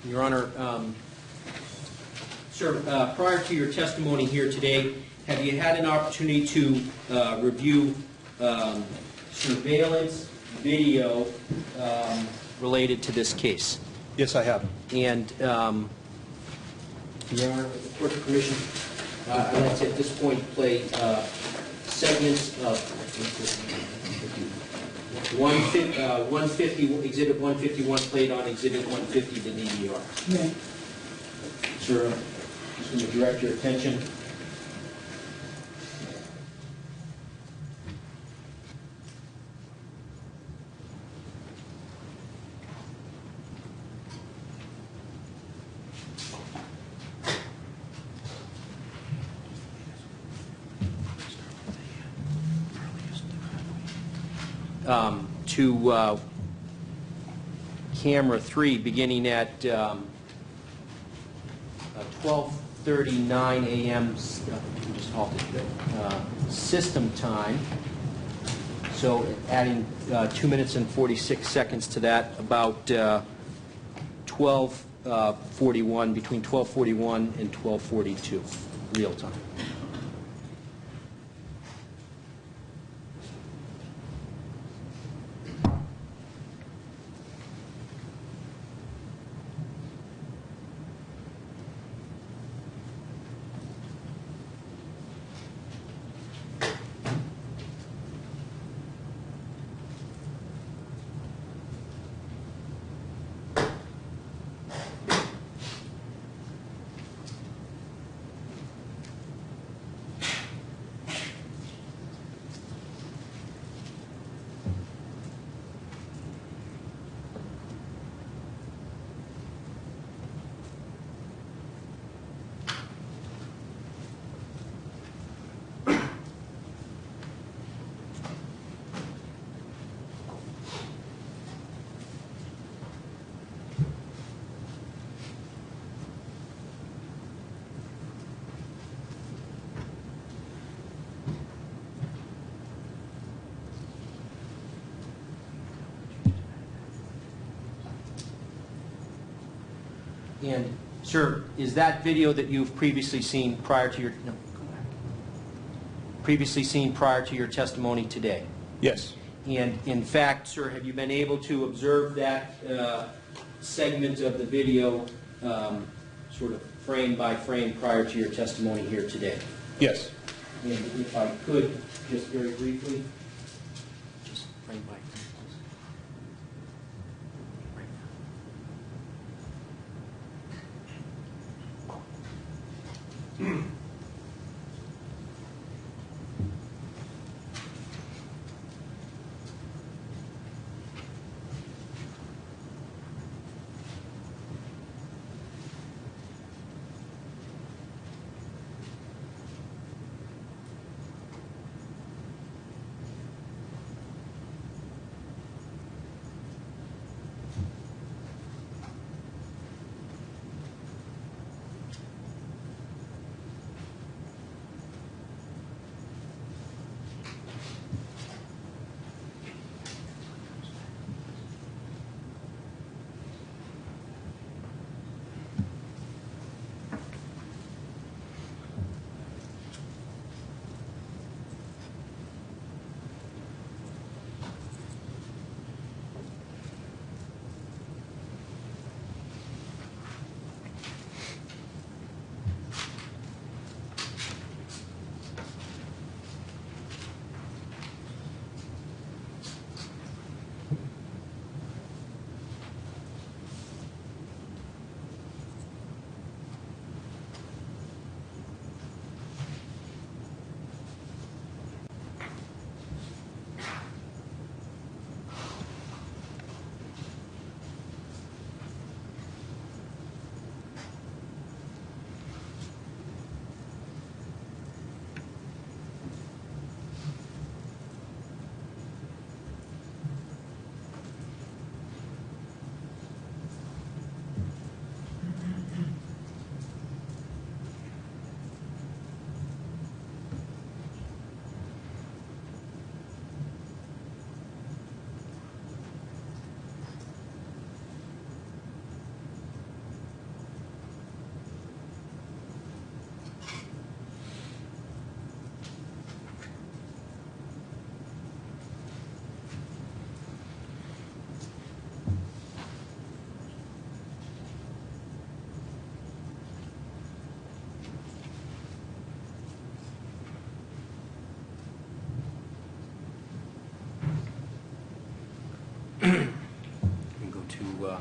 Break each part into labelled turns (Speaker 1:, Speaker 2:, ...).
Speaker 1: Your Honor, sir, prior to your testimony here today, have you had an opportunity to review surveillance video related to this case?
Speaker 2: Yes, I have.
Speaker 1: And, Your Honor, with the court's permission, I'd like to at this point play segments of 150, Exhibit 151 played on Exhibit 150, the DVR.
Speaker 3: Okay.
Speaker 1: Sir, just going to direct your attention. To camera 3, beginning at 12:39 a.m. Just halt it there. System time. So adding 2 minutes and 46 seconds to that, about 12:41, between 12:41 and 12:42, real time. And, sir, is that video that you've previously seen prior to your testimony today?
Speaker 2: Yes.
Speaker 1: And, in fact, sir, have you been able to observe that segment of the video sort of frame by frame prior to your testimony here today?
Speaker 2: Yes.
Speaker 1: And if I could, just very briefly, just frame by frame. We go to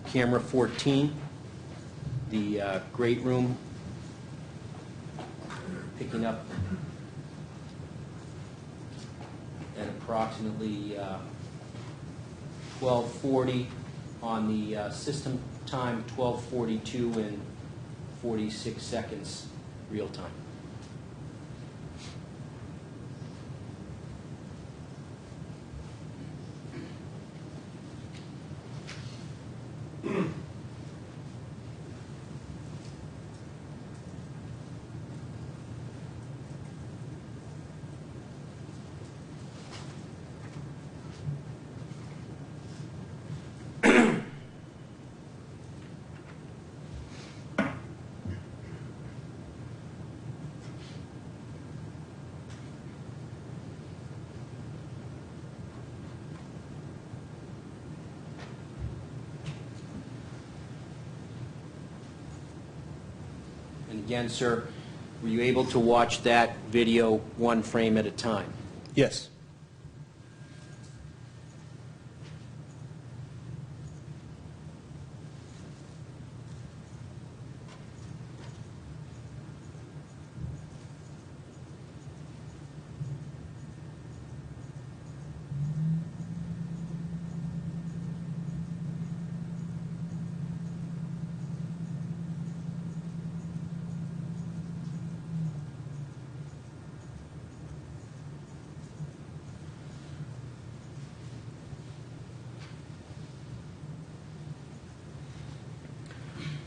Speaker 1: camera 14, the great room, picking up at approximately 12:40 on the system time, 12:42 and 46 seconds real time. And again, sir, were you able to watch that video one frame at a time?
Speaker 2: Yes.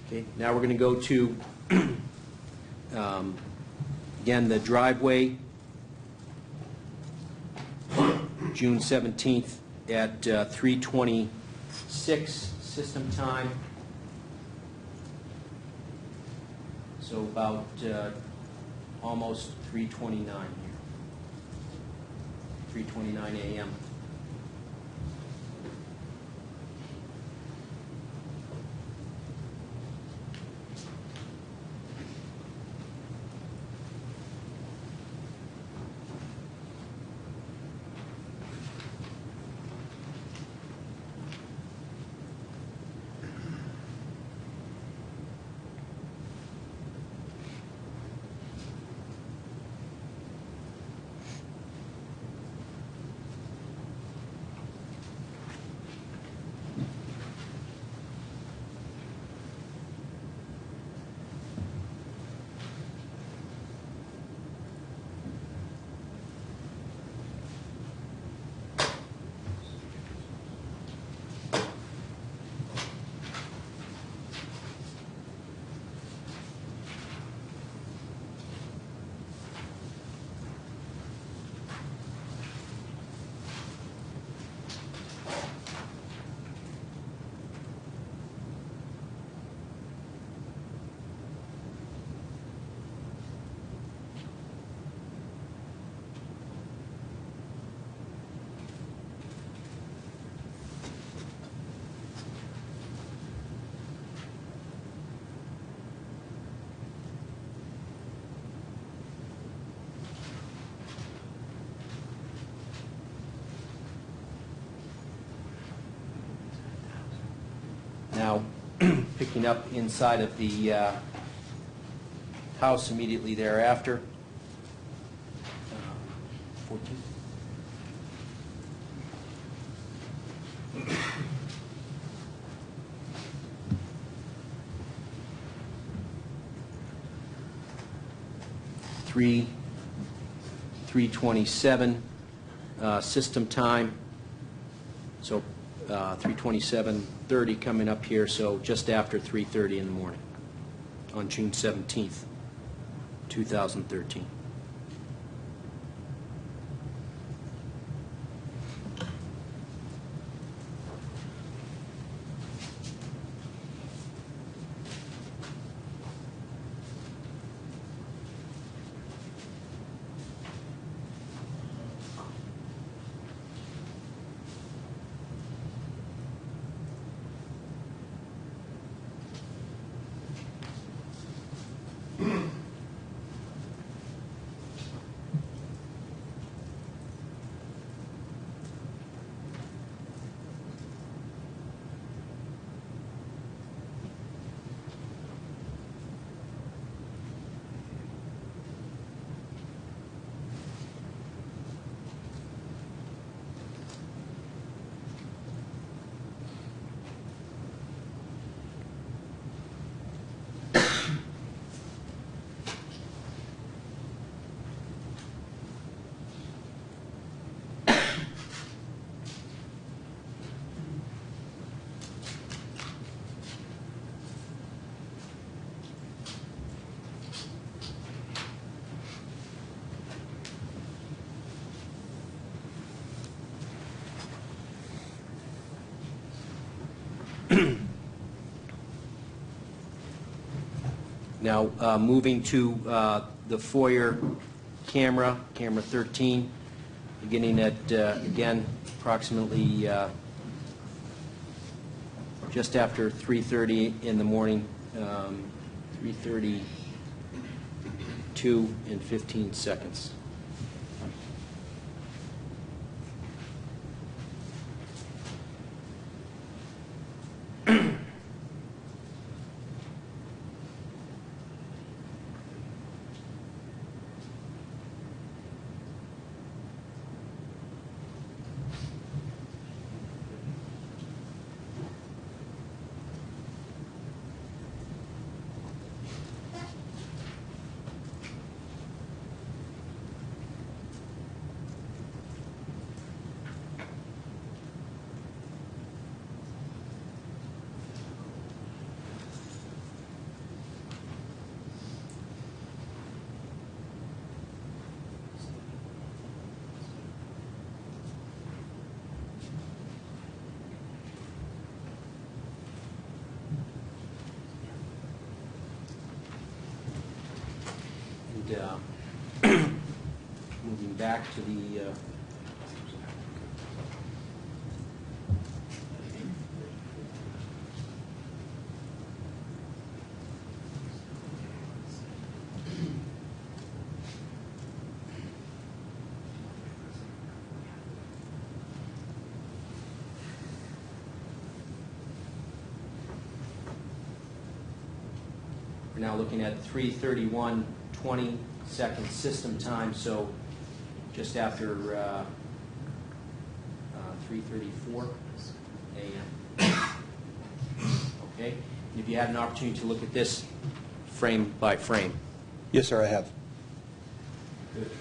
Speaker 1: Okay, now we're going to go to, again, the driveway, June 17th at 3:26 system time. So about almost 3:29 here, 3:29 a.m. Now, picking up inside of the house immediately thereafter. 14. Three 3:27 system time. So 3:27:30 coming up here, so just after 3:30 in the morning on June 17th, 2013. Now, moving to the foyer camera 13, beginning at, again, approximately just after 3:30 in the morning, 3:32 and 15 seconds. Moving back to the we're now looking at 3:31:20 second system time, so just after 3:34 a.m. Okay? And if you had an opportunity to look at this frame by frame.
Speaker 2: Yes, sir, I have.
Speaker 1: Good.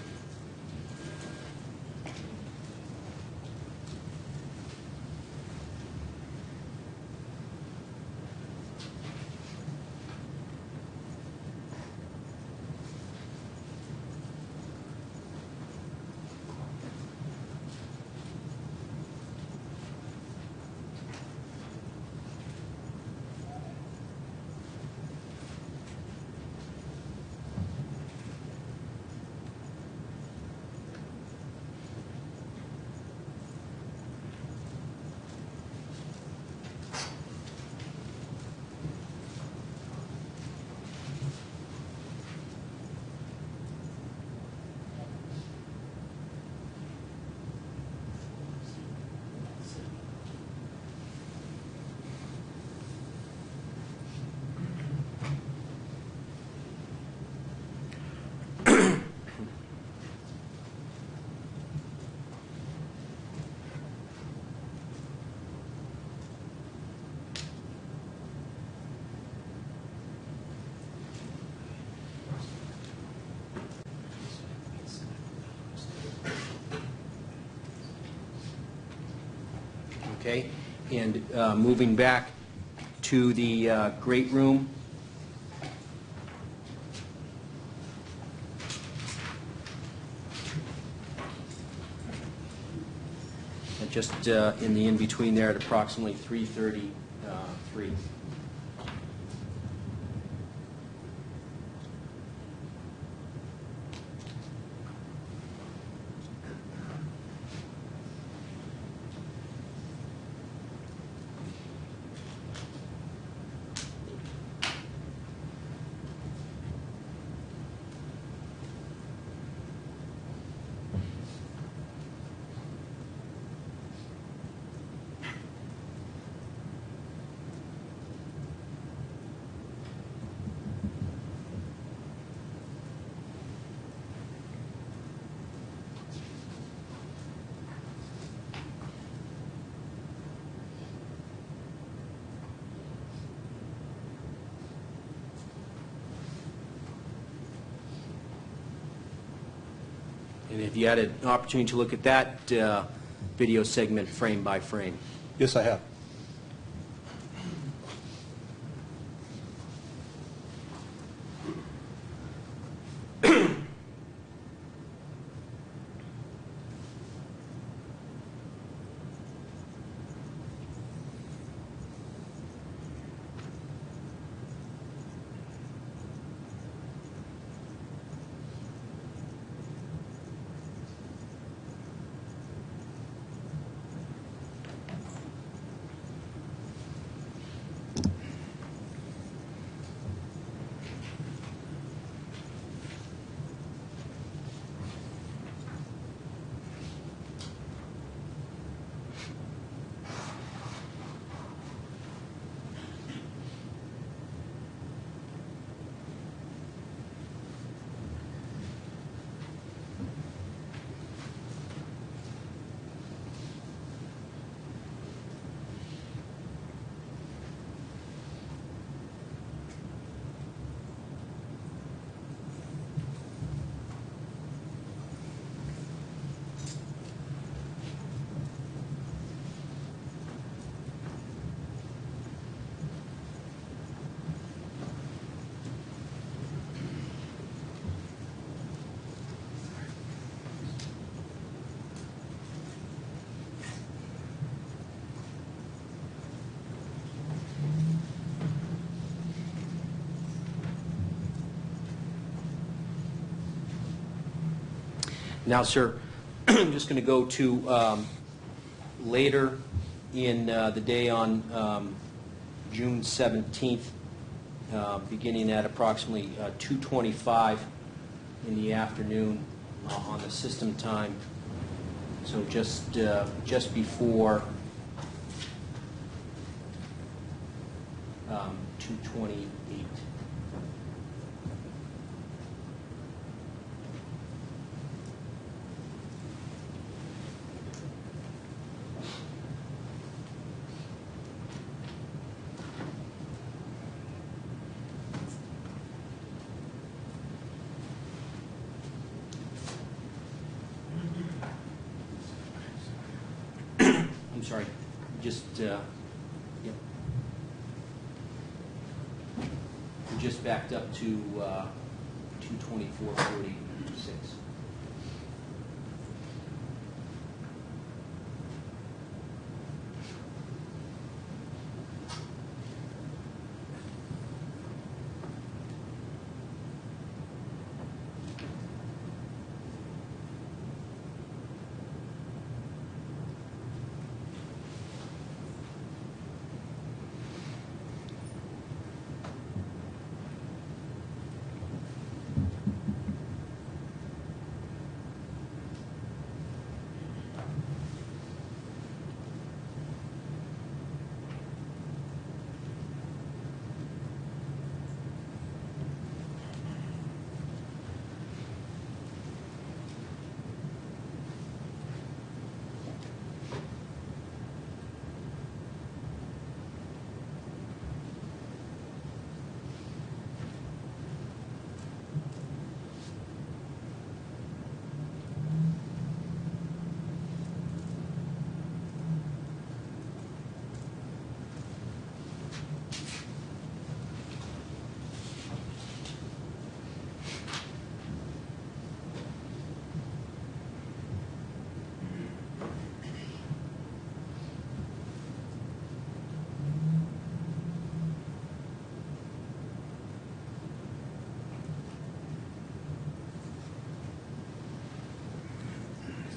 Speaker 1: Okay, and moving back to the great room. And just in the in-between there at approximately 3:33. And if you had an opportunity to look at that video segment frame by frame.
Speaker 2: Yes, I have.
Speaker 1: Now, sir, I'm just going to go to later in the day on June 17th, beginning at approximately 2:25 in the afternoon on the system time. So just before 2:28. I'm sorry, just, yep. We just backed up to 2:24:46.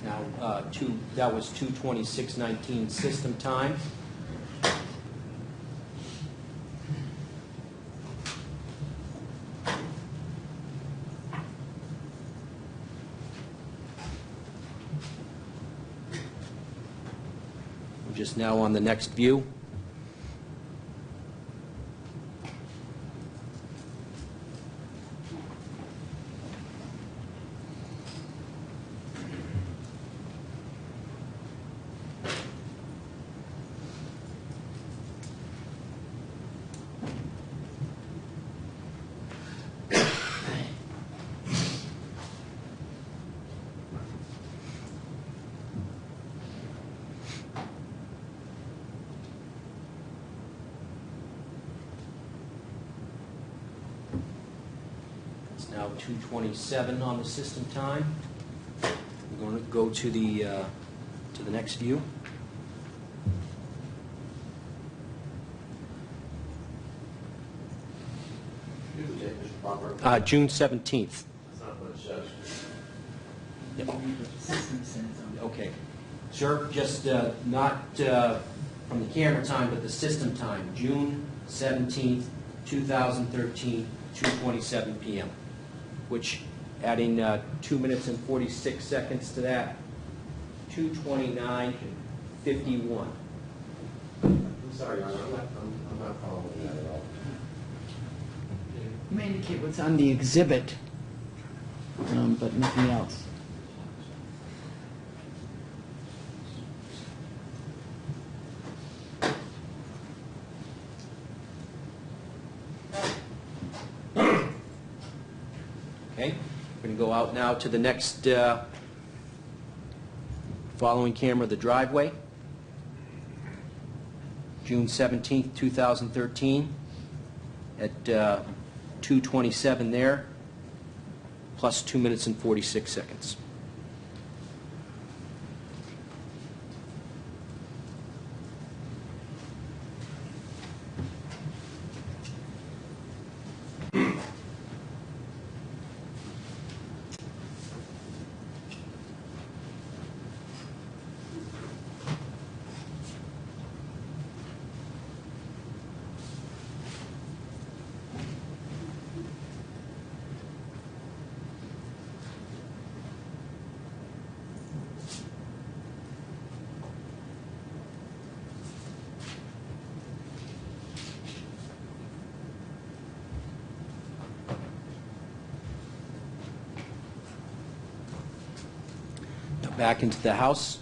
Speaker 1: Now, that was 2:26:19 system time. We're just now on the next view. It's now 2:27 on the system time. We're going to go to the next view. June 17th. Yep. Okay. Sir, just not from the camera time, but the system time, June 17th, 2013, 2:27 p.m., which, adding 2 minutes and 46 seconds to that, 2:29:51.
Speaker 3: I'm sorry, Your Honor, I'm not following that at all.
Speaker 4: You may indicate what's on the exhibit, but nothing else.
Speaker 1: Okay, we're going to go out now to the next following camera, the driveway. June 17th, 2013, at 2:27 there, plus 2 minutes and 46 seconds. back into the house.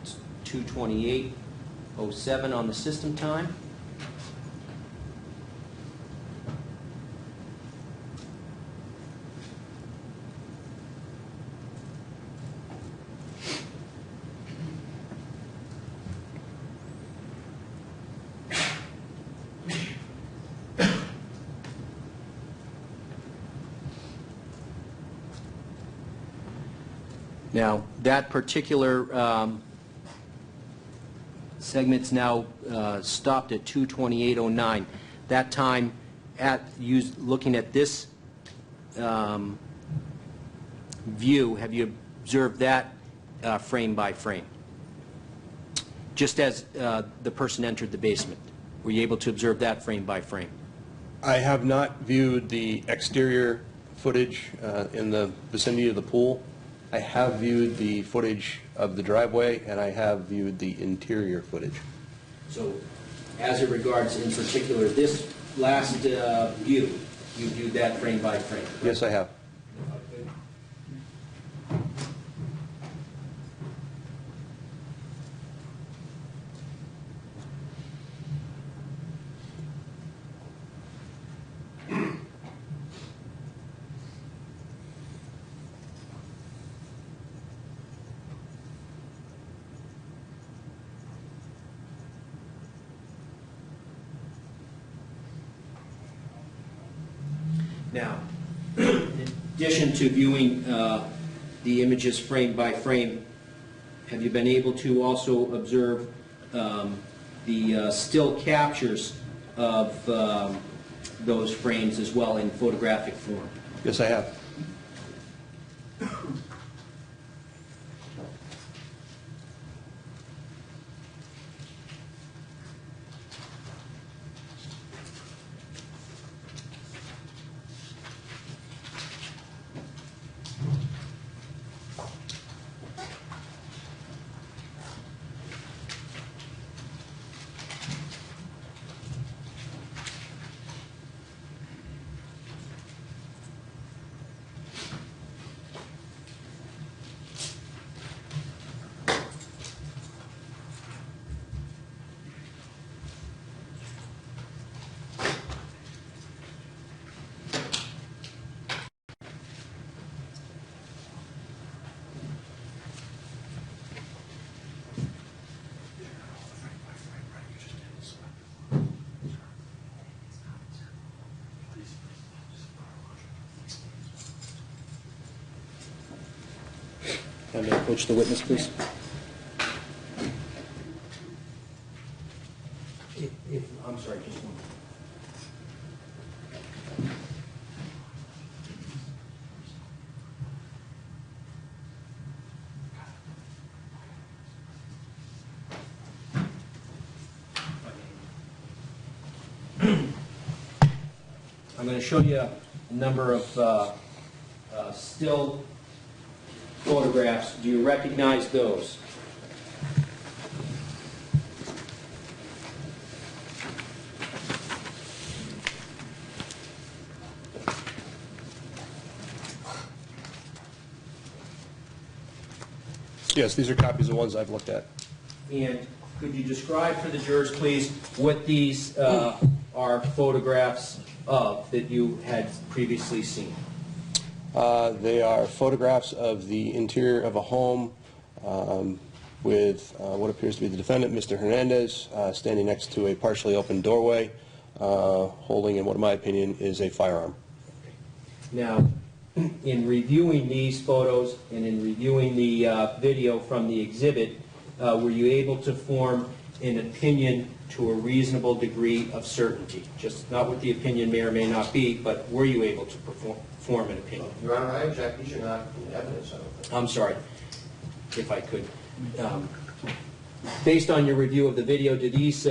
Speaker 1: It's 2:28:07 on the system time. Now, that particular segment's now stopped at 2:28:09. That time, looking at this view, have you observed that frame by frame? Just as the person entered the basement, were you able to observe that frame by frame?
Speaker 2: I have not viewed the exterior footage in the vicinity of the pool. I have viewed the footage of the driveway, and I have viewed the interior footage.
Speaker 1: So, as it regards in particular this last view, you viewed that frame by frame? Correct?
Speaker 2: Yes, I have.
Speaker 1: Now, in addition to viewing the images frame by frame, have you been able to also observe the still captures of those frames as well in photographic form?
Speaker 2: Yes, I have.
Speaker 1: Can I approach the witness, please? I'm sorry, just one. I'm going to show you a number of still photographs. Do you recognize those?
Speaker 2: Yes, these are copies of the ones I've looked at.
Speaker 1: And could you describe for the jurors, please, what these are photographs of that you had previously seen?
Speaker 2: They are photographs of the interior of a home with what appears to be the defendant, Mr. Hernandez, standing next to a partially open doorway, holding, in what in my opinion is a firearm.
Speaker 1: Now, in reviewing these photos and in reviewing the video from the exhibit, were you able to form an opinion to a reasonable degree of certainty? Just not what the opinion may or may not be, but were you able to form an opinion?
Speaker 3: Your Honor, I object. These are not evidence of it.
Speaker 1: I'm sorry, if I could. Based on your review of the video, do these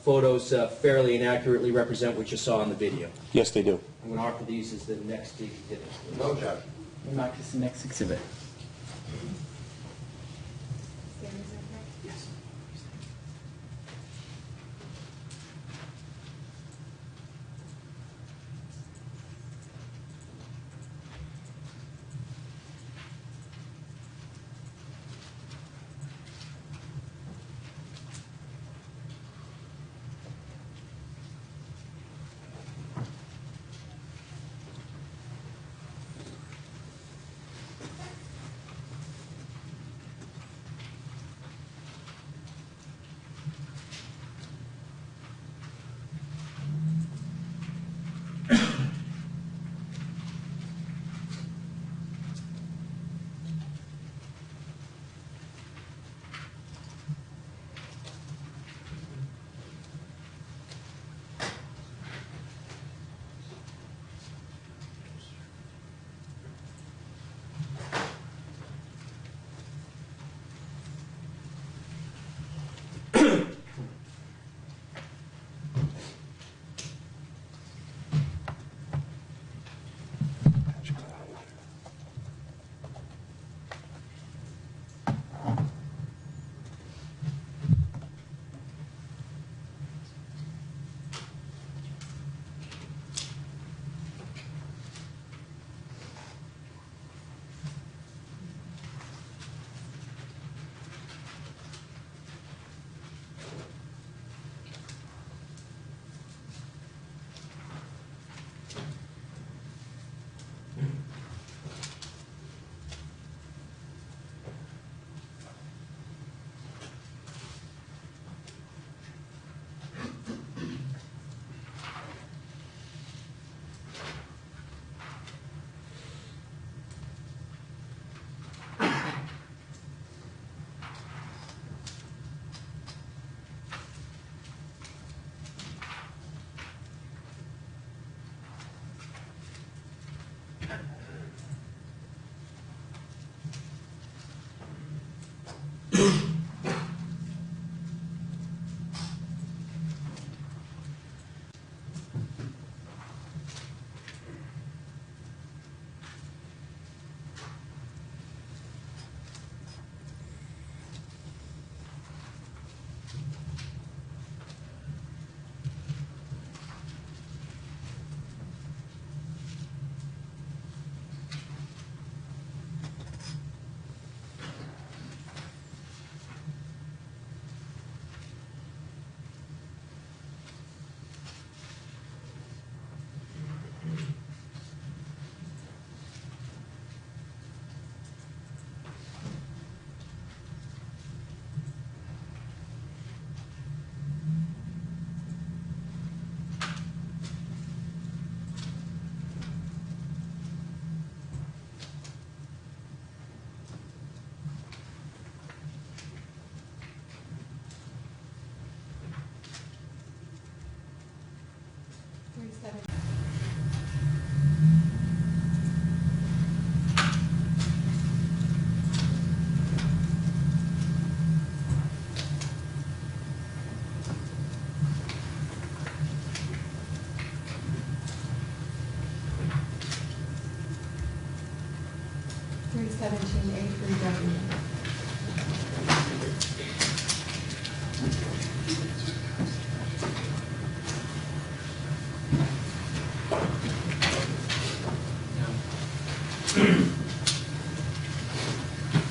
Speaker 1: photos fairly and accurately represent what you saw in the video?
Speaker 2: Yes, they do.
Speaker 1: I'm going to offer these as the next exhibit.
Speaker 3: No objection.
Speaker 4: We'll mark this the next exhibit.
Speaker 1: Yes.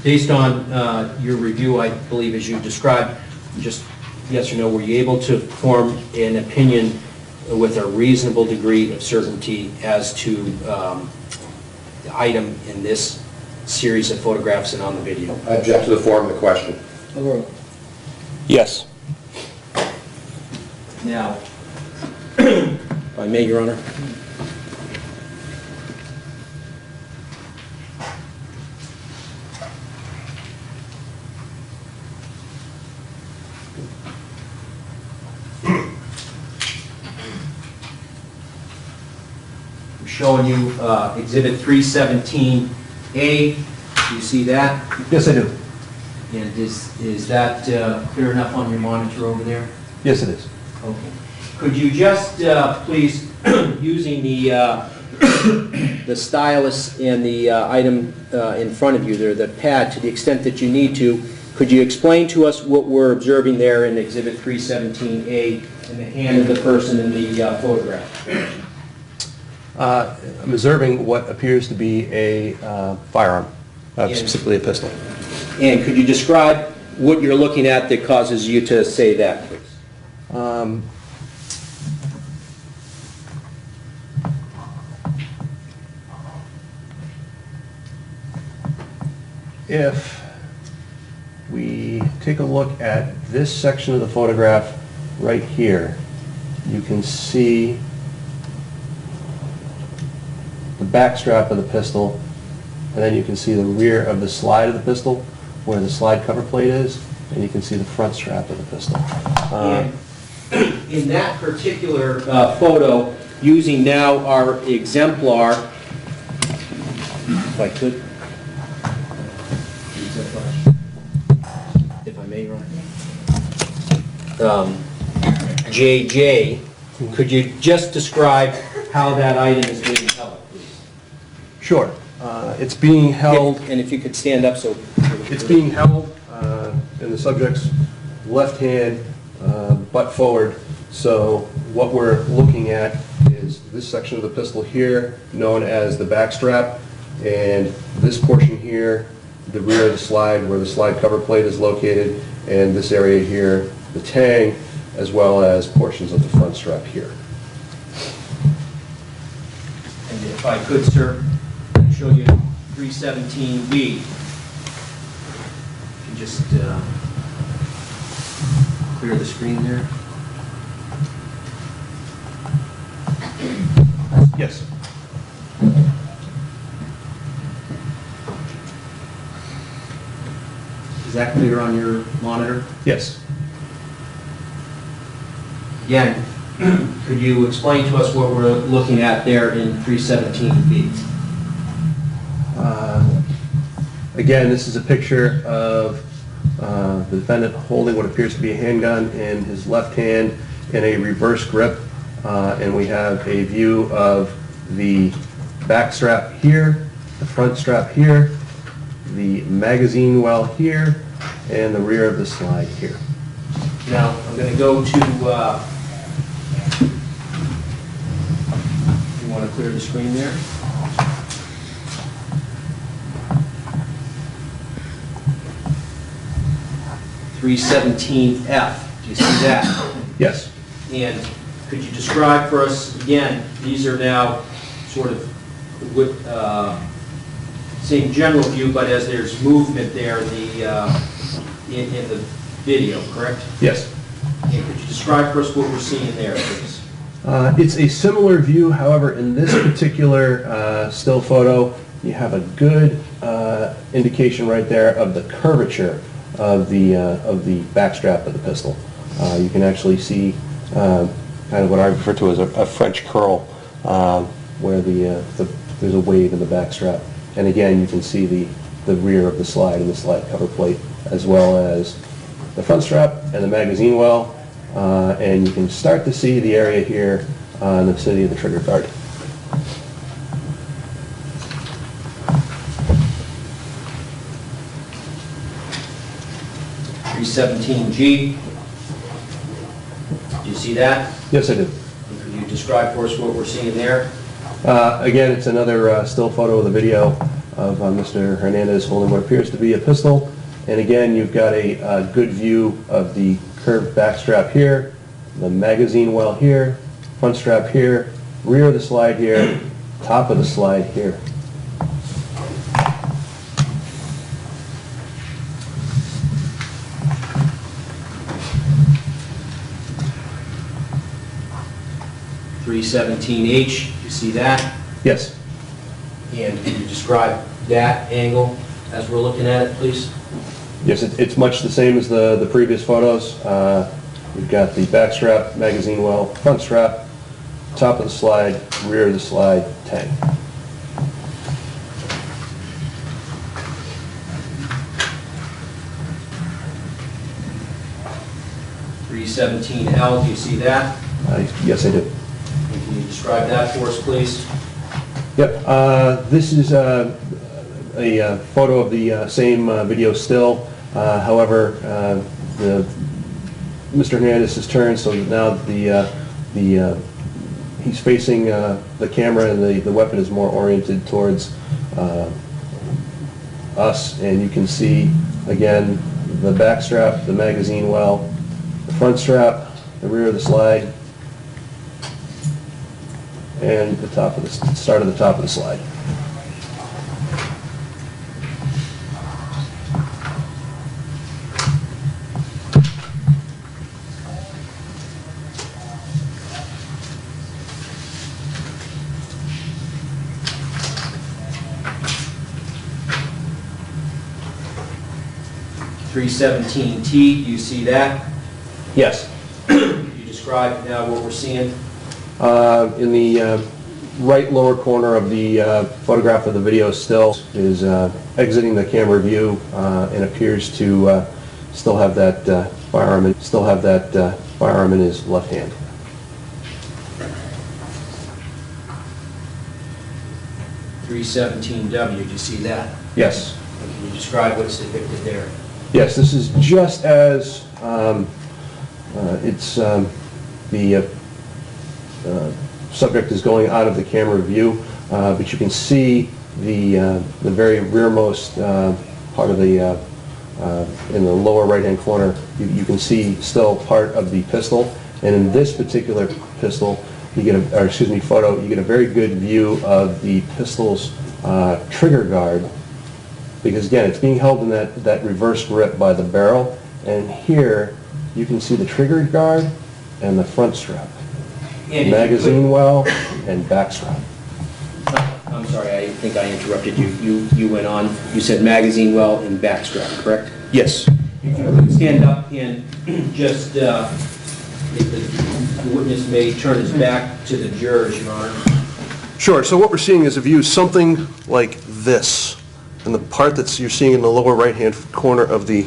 Speaker 1: Based on your review, I believe, as you described, just yes or no, were you able to form an opinion with a reasonable degree of certainty as to the item in this series of photographs and on the video?
Speaker 3: I object to the form of the question.
Speaker 4: Overruled.
Speaker 2: Yes.
Speaker 1: Now, if I may, Your Honor. showing you Exhibit 317A. Do you see that?
Speaker 2: Yes, I do.
Speaker 1: And is that clear enough on your monitor over there?
Speaker 2: Yes, it is.
Speaker 1: Okay. Could you just, please, using the stylus and the item in front of you there, the pad, to the extent that you need to, could you explain to us what we're observing there in Exhibit 317A in the hand of the person in the photograph?
Speaker 2: I'm observing what appears to be a firearm, specifically a pistol.
Speaker 1: And could you describe what you're looking at that causes you to say that, please?
Speaker 2: If we take a look at this section of the photograph right here, you can see the back strap of the pistol, and then you can see the rear of the slide of the pistol, where the slide cover plate is, and you can see the front strap of the pistol.
Speaker 1: And in that particular photo, using now our exemplar, if I could, if I may, Ron. JJ, could you just describe how that item is being held, please?
Speaker 2: Sure. It's being held.
Speaker 1: And if you could stand up so...
Speaker 2: It's being held in the subject's left hand, butt forward. So what we're looking at is this section of the pistol here, known as the back strap, and this portion here, the rear of the slide, where the slide cover plate is located, and this area here, the tang, as well as portions of the front strap here.
Speaker 1: And if I could, sir, show you 317B. You can just clear the screen there.
Speaker 2: Yes.
Speaker 1: Is that clear on your monitor?
Speaker 2: Yes.
Speaker 1: Again, could you explain to us what we're looking at there in 317B?
Speaker 2: Again, this is a picture of the defendant holding what appears to be a handgun in his left hand in a reverse grip, and we have a view of the back strap here, the front strap here, the magazine well here, and the rear of the slide here.
Speaker 1: Now, I'm going to go to, you want to clear the screen there? .317F, do you see that?
Speaker 2: Yes.
Speaker 1: And could you describe for us, again, these are now sort of with, same general view, but as there's movement there in the video, correct?
Speaker 2: Yes.
Speaker 1: And could you describe for us what we're seeing there, please?
Speaker 2: It's a similar view, however, in this particular still photo, you have a good indication right there of the curvature of the back strap of the pistol. You can actually see kind of what I refer to as a French curl, where there's a wave in the back strap. And again, you can see the rear of the slide and the slide cover plate, as well as the front strap and the magazine well. And you can start to see the area here in the vicinity of the trigger guard.
Speaker 1: .317G, do you see that?
Speaker 2: Yes, I do.
Speaker 1: And could you describe for us what we're seeing there?
Speaker 2: Again, it's another still photo with a video of Mr. Hernandez holding what appears to be a pistol. And again, you've got a good view of the curved back strap here, the magazine well here, front strap here, rear of the slide here, top of the slide here.
Speaker 1: .317H, you see that?
Speaker 2: Yes.
Speaker 1: And can you describe that angle as we're looking at it, please?
Speaker 2: Yes, it's much the same as the previous photos. We've got the back strap, magazine well, front strap, top of the slide, rear of the slide, 10.
Speaker 1: .317L, do you see that?
Speaker 2: Yes, I do.
Speaker 1: And can you describe that for us, please?
Speaker 2: Yep, this is a photo of the same video still. However, Mr. Hernandez has turned, so now he's facing the camera, and the weapon is more oriented towards us. And you can see again the back strap, the magazine well, the front strap, the rear of the slide, and the top of the start of the top of the slide.
Speaker 1: .317T, do you see that?
Speaker 2: Yes.
Speaker 1: Can you describe what we're seeing?
Speaker 2: In the right lower corner of the photograph of the video still is exiting the camera view and appears to still have that firearm in his left hand.
Speaker 1: .317W, do you see that?
Speaker 2: Yes.
Speaker 1: And can you describe what's depicted there?
Speaker 2: Yes, this is just as the subject is going out of the camera view, but you can see the very rearmost part of the in the lower right-hand corner. You can see still part of the pistol, and in this particular pistol, you get photo. You get a very good view of the pistol's trigger guard, because again, it's being held in that reverse grip by the barrel, and here you can see the trigger guard and the front strap, magazine well, and back strap.
Speaker 1: I'm sorry, I think I interrupted you. You went on. You said magazine well and back strap, correct?
Speaker 2: Yes.
Speaker 1: If you could stand up and just, if the witness may turn his back to the jurors, Your Honor.
Speaker 2: Sure. So what we're seeing is a view something like this, and the part that you're seeing in the lower right-hand corner of the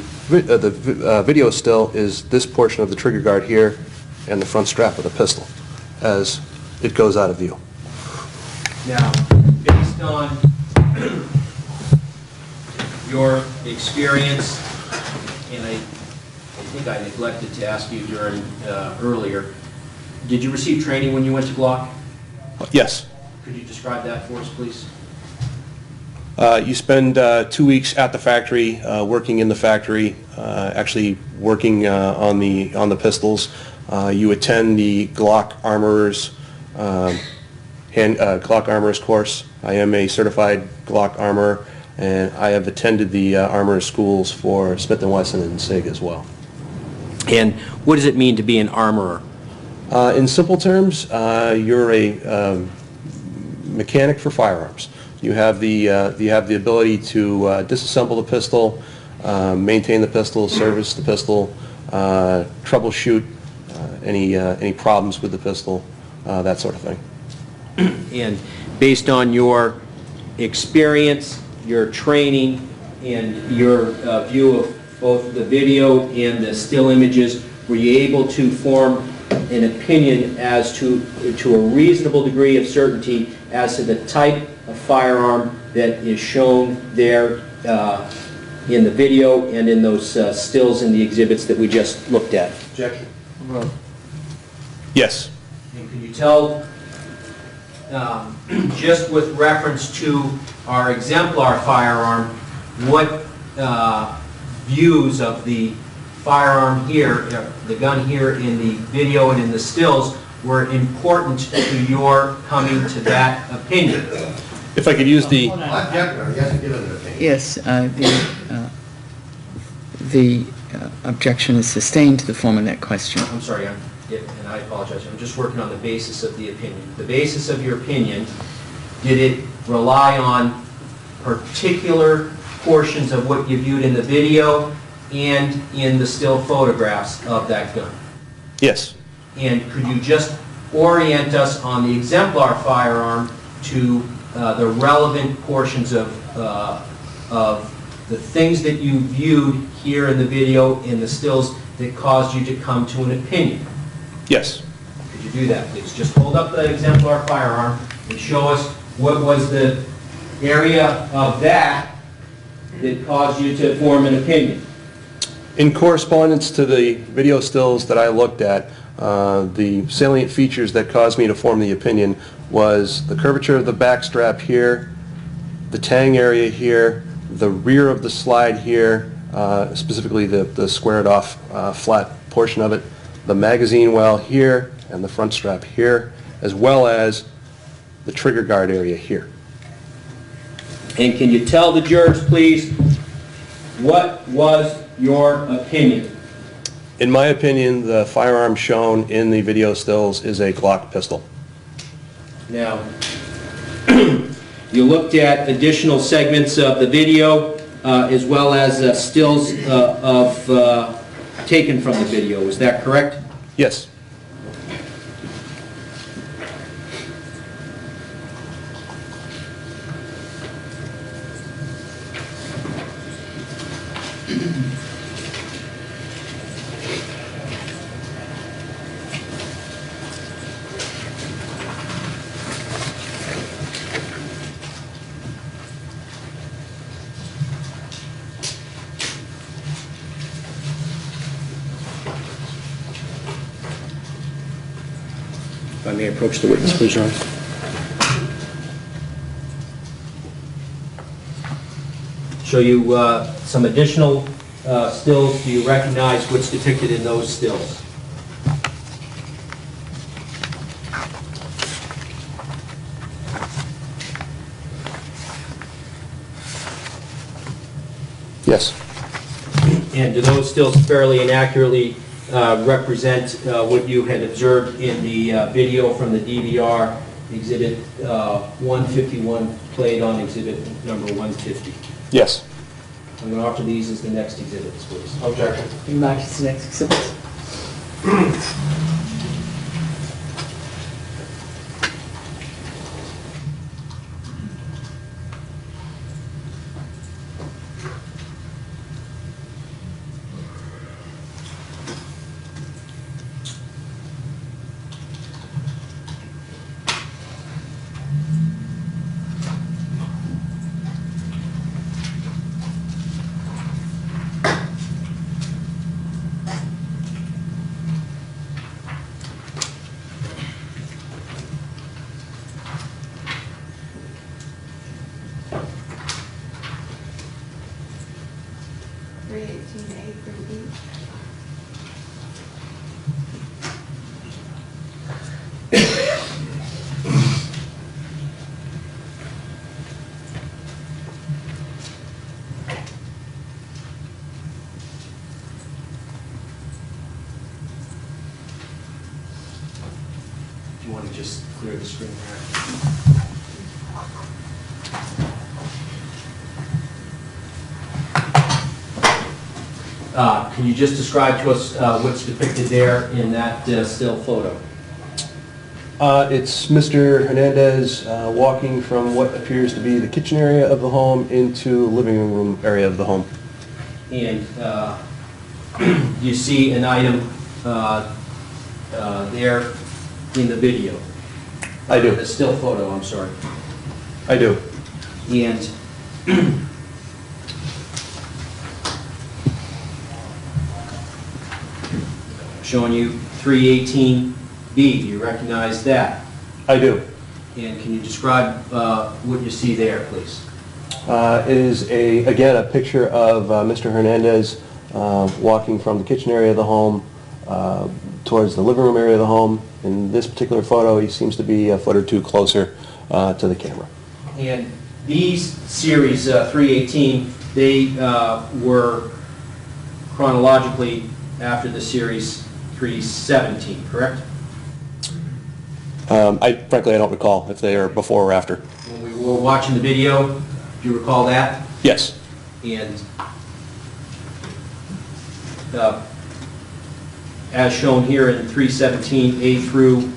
Speaker 2: video still is this portion of the trigger guard here and the front strap of the pistol as it goes out of view.
Speaker 1: Now, based on your experience, and I think I neglected to ask you during earlier, did you receive training when you went to Glock?
Speaker 2: Yes.
Speaker 1: Could you describe that for us, please?
Speaker 2: You spend 2 weeks at the factory, working in the factory, actually working on the pistols. You attend the Glock Armorers Glock Armorers course. I am a certified Glock armorer, and I have attended the armorers schools for Smith & Wesson and SIG as well.
Speaker 1: And what does it mean to be an armorer?
Speaker 2: In simple terms, you're a mechanic for firearms. You have the ability to disassemble the pistol, maintain the pistol, service the pistol, troubleshoot any problems with the pistol, that sort of thing.
Speaker 1: And based on your experience, your training, and your view of both the video and the still images, were you able to form an opinion as to a reasonable degree of certainty as to the type of firearm that is shown there in the video and in those stills in the exhibits that we just looked at?
Speaker 2: Objection. Yes.
Speaker 1: And can you tell, just with reference to our exemplar firearm, what views of the firearm here, the gun here in the video and in the stills, were important to your coming to that opinion?
Speaker 2: If I could use the...
Speaker 3: Objector, he hasn't given an opinion.
Speaker 4: Yes, the objection is sustained to the form of that question.
Speaker 1: I'm sorry, and I apologize, I'm just working on the basis of the opinion. The basis of your opinion, did it rely on particular portions of what you viewed in the video and in the still photographs of that gun?
Speaker 2: Yes.
Speaker 1: And could you just orient us on the exemplar firearm to the relevant portions of the things that you viewed here in the video, in the stills, that caused you to come to an opinion?
Speaker 2: Yes.
Speaker 1: Could you do that, please? Just hold up the exemplar firearm and show us what was the area of that that caused you to form an opinion.
Speaker 2: In correspondence to the video stills that I looked at, the salient features that caused me to form the opinion was the curvature of the back strap here, the tang area here, the rear of the slide here, specifically the squared off flat portion of it, the magazine well here, and the front strap here, as well as the trigger guard area here.
Speaker 1: And can you tell the jurors, please, what was your opinion?
Speaker 2: In my opinion, the firearm shown in the video stills is a Glock pistol.
Speaker 1: Now, you looked at additional segments of the video as well as stills taken from the video. Is that correct?
Speaker 2: Yes.
Speaker 1: If I may approach the witness, please, Your Honor. Show you some additional stills. Do you recognize what's depicted in those stills?
Speaker 2: Yes.
Speaker 1: And do those stills fairly and accurately represent what you had observed in the video from the DVR, Exhibit 151 played on Exhibit number 150?
Speaker 2: Yes.
Speaker 1: I'm going to offer these as the next exhibits, please.
Speaker 3: Objection.
Speaker 4: Mark the next exhibit.
Speaker 1: Do you want to just clear the screen there? Can you just describe to us what's depicted there in that still photo?
Speaker 2: It's Mr. Hernandez walking from what appears to be the kitchen area of the home into the living room area of the home.
Speaker 1: And you see an item there in the video?
Speaker 2: I do.
Speaker 1: The still photo, I'm sorry.
Speaker 2: I do.
Speaker 1: And showing you 318B, do you recognize that?
Speaker 2: I do.
Speaker 1: And can you describe what you see there, please?
Speaker 2: It is, again, a picture of Mr. Hernandez walking from the kitchen area of the home towards the living room area of the home. In this particular photo, he seems to be a foot or two closer to the camera.
Speaker 1: And these series 318, they were chronologically after the series 317, correct?
Speaker 2: Frankly, I don't recall if they are before or after.
Speaker 1: When we were watching the video, do you recall that?
Speaker 2: Yes.
Speaker 1: And as shown here in 317A through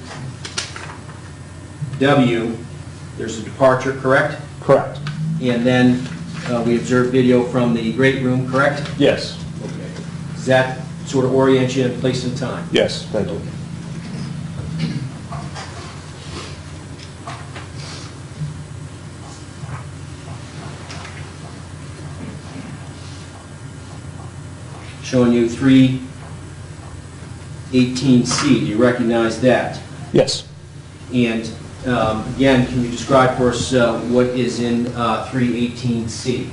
Speaker 1: W, there's a departure, correct?
Speaker 2: Correct.
Speaker 1: And then we observed video from the great room, correct?
Speaker 2: Yes.
Speaker 1: Okay. Does that sort of orient you in place and time?
Speaker 2: Yes, thank you.
Speaker 1: Showing you 318C. Do you recognize that?
Speaker 2: Yes.
Speaker 1: And again, can you describe for us what is in 318C?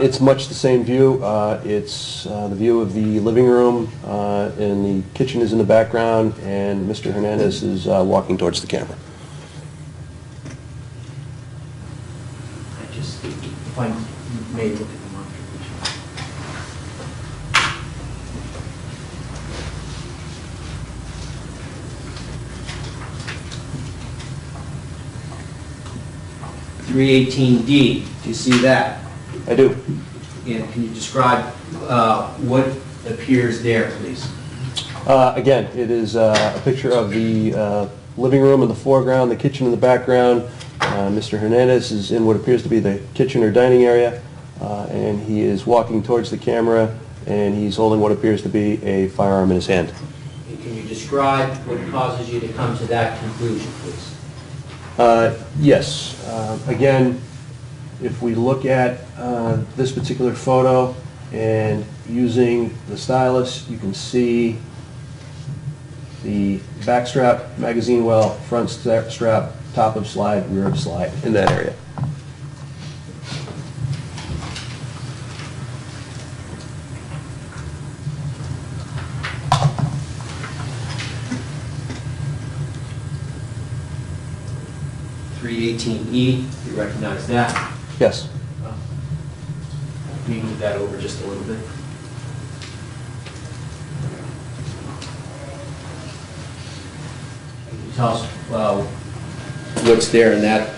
Speaker 2: It's much the same view. It's the view of the living room, and the kitchen is in the background, and Mr. Hernandez is walking towards the camera.
Speaker 1: I just, if I may look at the monitor. 318D, do you see that?
Speaker 2: I do.
Speaker 1: And can you describe what appears there, please?
Speaker 2: Again, it is a picture of the living room in the foreground, the kitchen in the background. Mr. Hernandez is in what appears to be the kitchen or dining area, and he is walking towards the camera, and he's holding what appears to be a firearm in his hand.
Speaker 1: And can you describe what causes you to come to that conclusion, please?
Speaker 2: Yes. Again, if we look at this particular photo and using the stylus, you can see the back strap, magazine well, front strap, top of slide, rear of slide in that area.
Speaker 1: .318E, you recognize that?
Speaker 2: Yes.
Speaker 1: Can you move that over just a little bit? Can you tell us what's there in that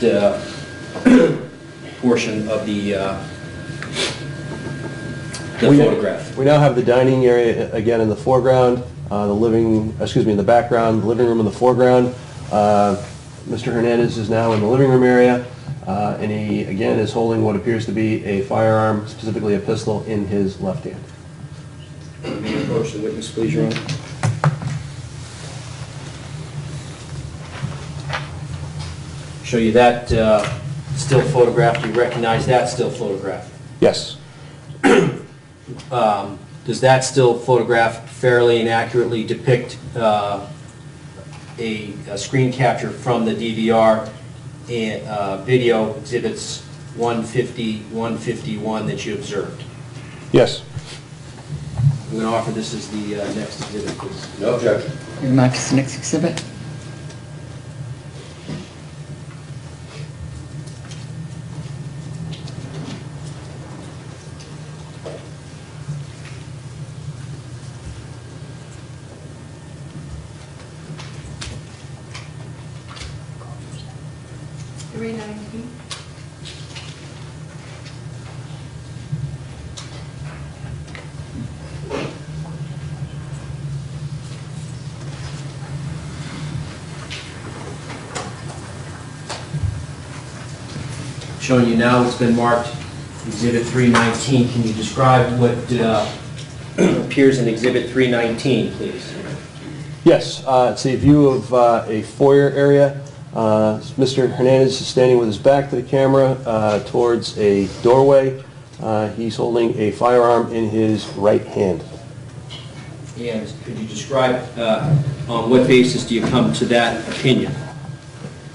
Speaker 1: portion of the photograph?
Speaker 2: We now have the dining area again in the foreground, in the background, the living room in the foreground. Mr. Hernandez is now in the living room area, and he again is holding what appears to be a firearm, specifically a pistol, in his left hand.
Speaker 1: May you approach the witness, please, Your Honor? Show you that still photograph. Do you recognize that still photograph?
Speaker 2: Yes.
Speaker 1: Does that still photograph fairly and accurately depict a screen capture from the DVR and video exhibits 150, 151 that you observed?
Speaker 2: Yes.
Speaker 1: I'm going to offer this as the next exhibit, please.
Speaker 3: No objection.
Speaker 4: Your mark is the next exhibit.
Speaker 1: Showing you now it's been marked Exhibit 319. Can you describe what appears in Exhibit 319, please?
Speaker 2: Yes. It's a view of a foyer area. Mr. Hernandez is standing with his back to the camera towards a doorway. He's holding a firearm in his right hand.
Speaker 1: And could you describe on what basis do you come to that opinion?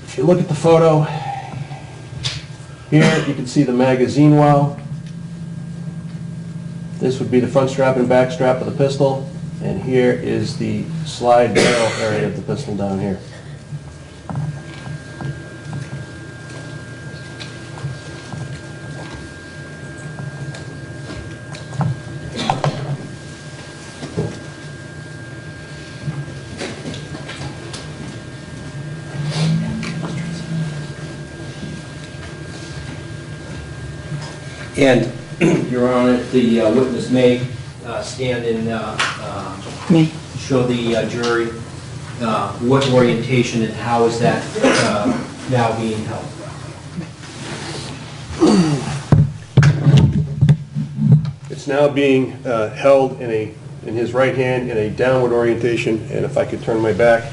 Speaker 2: If you look at the photo, here you can see the magazine well. This would be the front strap and back strap of the pistol, and here is the slide barrel area of the pistol down here.
Speaker 1: And, Your Honor, the witness may stand and
Speaker 4: Me.
Speaker 1: show the jury what orientation and how is that now being held?
Speaker 2: It's now being held in his right hand in a downward orientation, and if I could turn my back,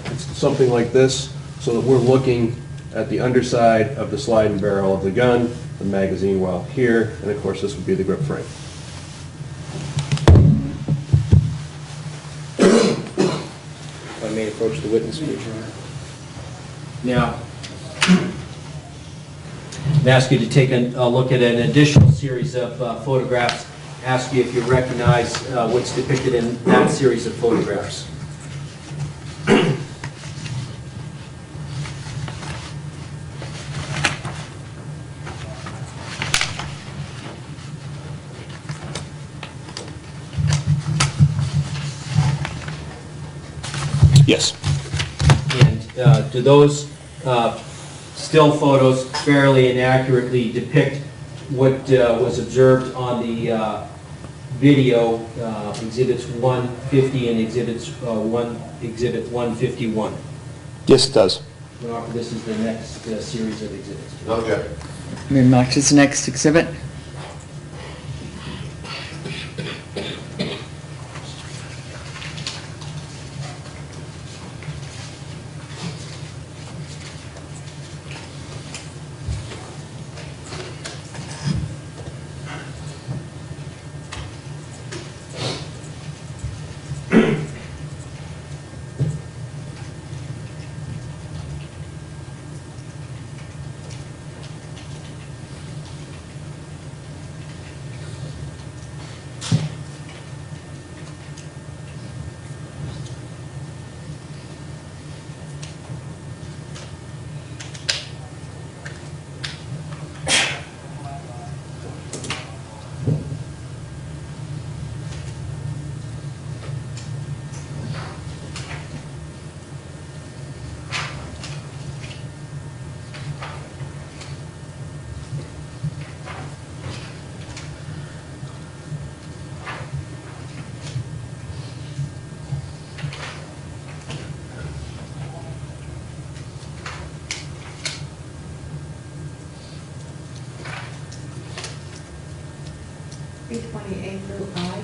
Speaker 2: it's something like this, so that we're looking at the underside of the sliding barrel of the gun, the magazine while here, and of course this would be the grip frame. If I may approach the witness, please.
Speaker 1: Now, I'd ask you to take a look at an additional series of photographs. Ask you if you recognize what's depicted in that series of photographs.
Speaker 2: Yes.
Speaker 1: And do those still photos fairly and accurately depict what was observed on the video, exhibits 150 and exhibit 151?
Speaker 2: Yes, it does.
Speaker 1: This is the next series of exhibits.
Speaker 3: Okay.
Speaker 4: Very much. Is the next exhibit?
Speaker 5: B28 through I.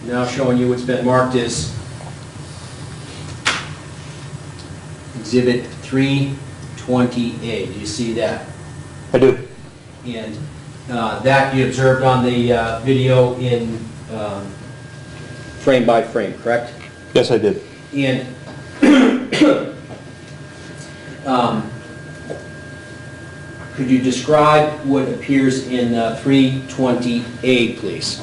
Speaker 1: Now showing you what's been marked as Exhibit 320A. Do you see that?
Speaker 2: I do.
Speaker 1: And that you observed on the video in frame by frame, correct?
Speaker 2: Yes, I did.
Speaker 1: And could you describe what appears in 320A, please?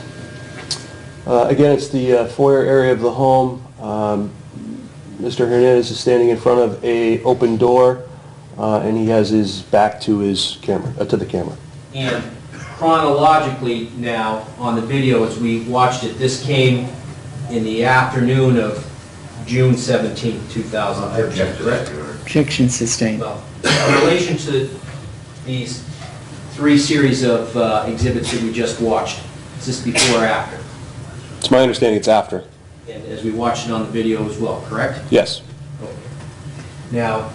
Speaker 2: Again, it's the foyer area of the home. Mr. Hernandez is standing in front of a open door, and he has his back to his camera, to the camera.
Speaker 1: And chronologically now, on the video as we watched it, this came in the afternoon of June 17, 2013, correct?
Speaker 4: Objection sustained.
Speaker 1: Well, in relation to these three series of exhibits that we just watched, is this before or after?
Speaker 2: It's my understanding it's after.
Speaker 1: And as we watched it on the video as well, correct?
Speaker 2: Yes.
Speaker 1: Okay. Now,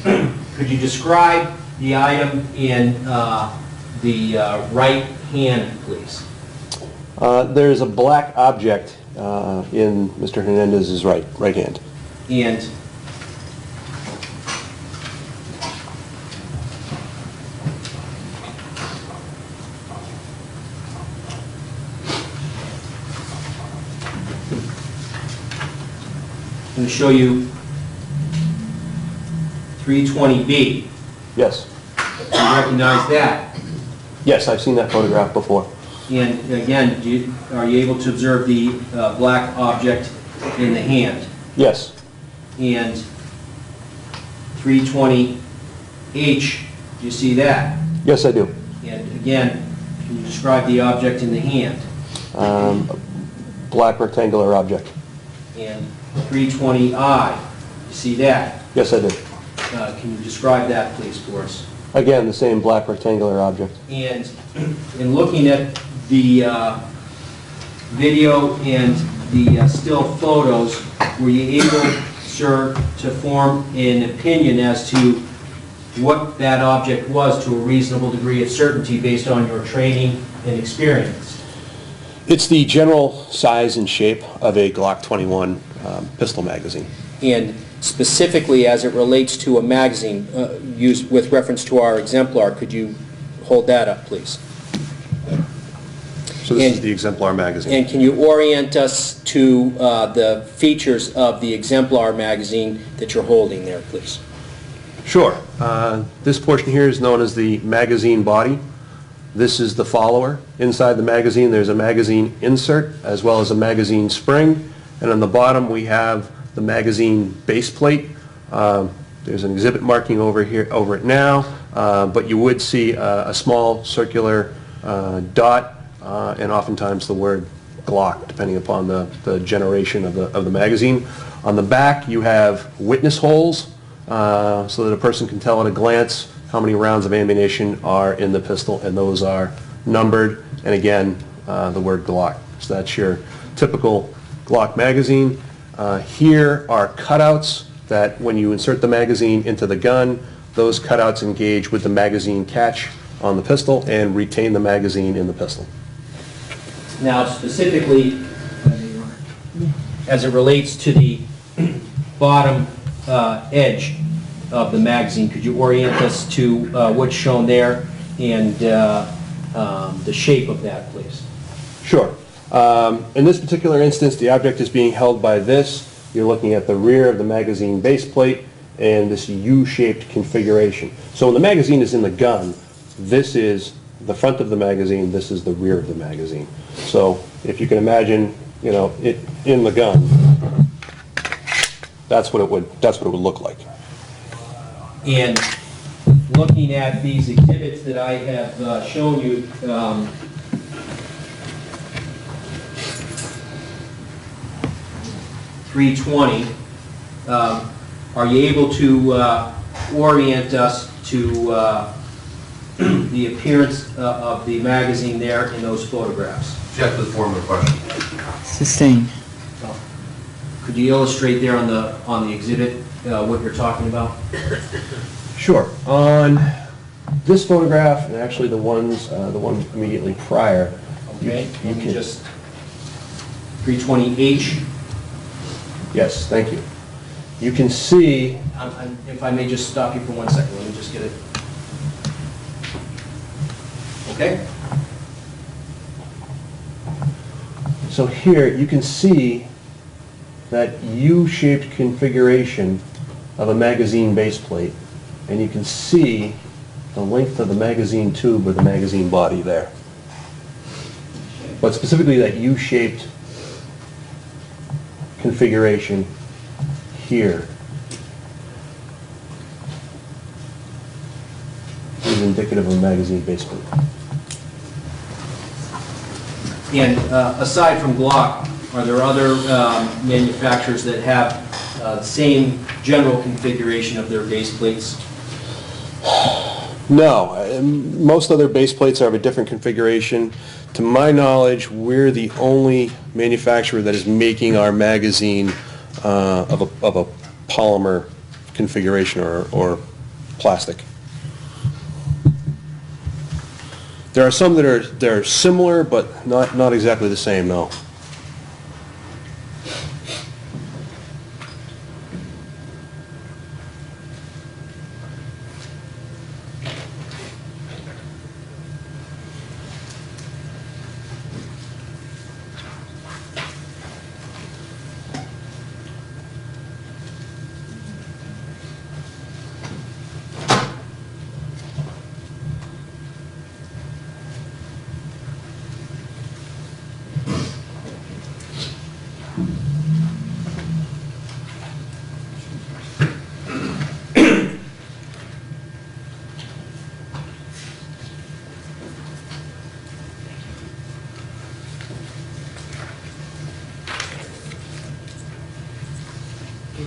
Speaker 1: could you describe the item in the right hand, please?
Speaker 2: There's a black object in Mr. Hernandez's right hand.
Speaker 1: And I'm going to show you 320B.
Speaker 2: Yes.
Speaker 1: Do you recognize that?
Speaker 2: Yes, I've seen that photograph before.
Speaker 1: And again, are you able to observe the black object in the hand?
Speaker 2: Yes.
Speaker 1: And 320H, do you see that?
Speaker 2: Yes, I do.
Speaker 1: And again, can you describe the object in the hand?
Speaker 2: Black rectangular object.
Speaker 1: And 320I, you see that?
Speaker 2: Yes, I did.
Speaker 1: Can you describe that, please, for us?
Speaker 2: Again, the same black rectangular object.
Speaker 1: And in looking at the video and the still photos, were you able, sir, to form an opinion as to what that object was to a reasonable degree of certainty based on your training and experience?
Speaker 2: It's the general size and shape of a Glock 21 pistol magazine.
Speaker 1: And specifically as it relates to a magazine used with reference to our exemplar, could you hold that up, please?
Speaker 2: So this is
Speaker 1: And-
Speaker 2: the exemplar magazine.
Speaker 1: And can you orient us to the features of the exemplar magazine that you're holding there, please?
Speaker 2: Sure. This portion here is known as the magazine body. This is the follower. Inside the magazine there's a magazine insert as well as a magazine spring, and on the bottom we have the magazine base plate. There's an exhibit marking over it now, but you would see a small circular dot and oftentimes the word Glock, depending upon the generation of the magazine. On the back you have witness holes, so that a person can tell at a glance how many rounds of ammunition are in the pistol, and those are numbered, and again, the word Glock. So that's your typical Glock magazine. Here are cutouts that when you insert the magazine into the gun, those cutouts engage with the magazine catch on the pistol and retain the magazine in the pistol.
Speaker 1: Now, specifically, as it relates to the bottom edge of the magazine, could you orient us to what's shown there and the shape of that, please?
Speaker 2: Sure. In this particular instance, the object is being held by this. You're looking at the rear of the magazine base plate and this U-shaped configuration. So when the magazine is in the gun, this is the front of the magazine, this is the rear of the magazine. So if you can imagine, you know, it in the gun, that's what it would look like.
Speaker 1: And looking at these exhibits that I have shown you, .320, are you able to orient us to the appearance of the magazine there in those photographs?
Speaker 3: Check the form of the question.
Speaker 4: Sustain.
Speaker 1: Could you illustrate there on the exhibit what you're talking about?
Speaker 2: Sure. On this photograph, and actually the one immediately prior,
Speaker 1: Okay,
Speaker 2: you
Speaker 1: can
Speaker 2: can
Speaker 1: just 320H.
Speaker 2: Yes, thank you. You can see,
Speaker 1: If I may just stop you for 1 second, let me just get it. Okay?
Speaker 2: so here you can see that U-shaped configuration of a magazine base plate, and you can see the length of the magazine tube or the magazine body there. But specifically that U-shaped configuration here is indicative of a magazine base plate.
Speaker 1: And aside from Glock, are there other manufacturers that have the same general configuration of their base plates?
Speaker 2: No, most other base plates are of a different configuration. To my knowledge, we're the only manufacturer that is making our magazine of a polymer configuration or plastic. There are some that are similar, but not exactly the same, no.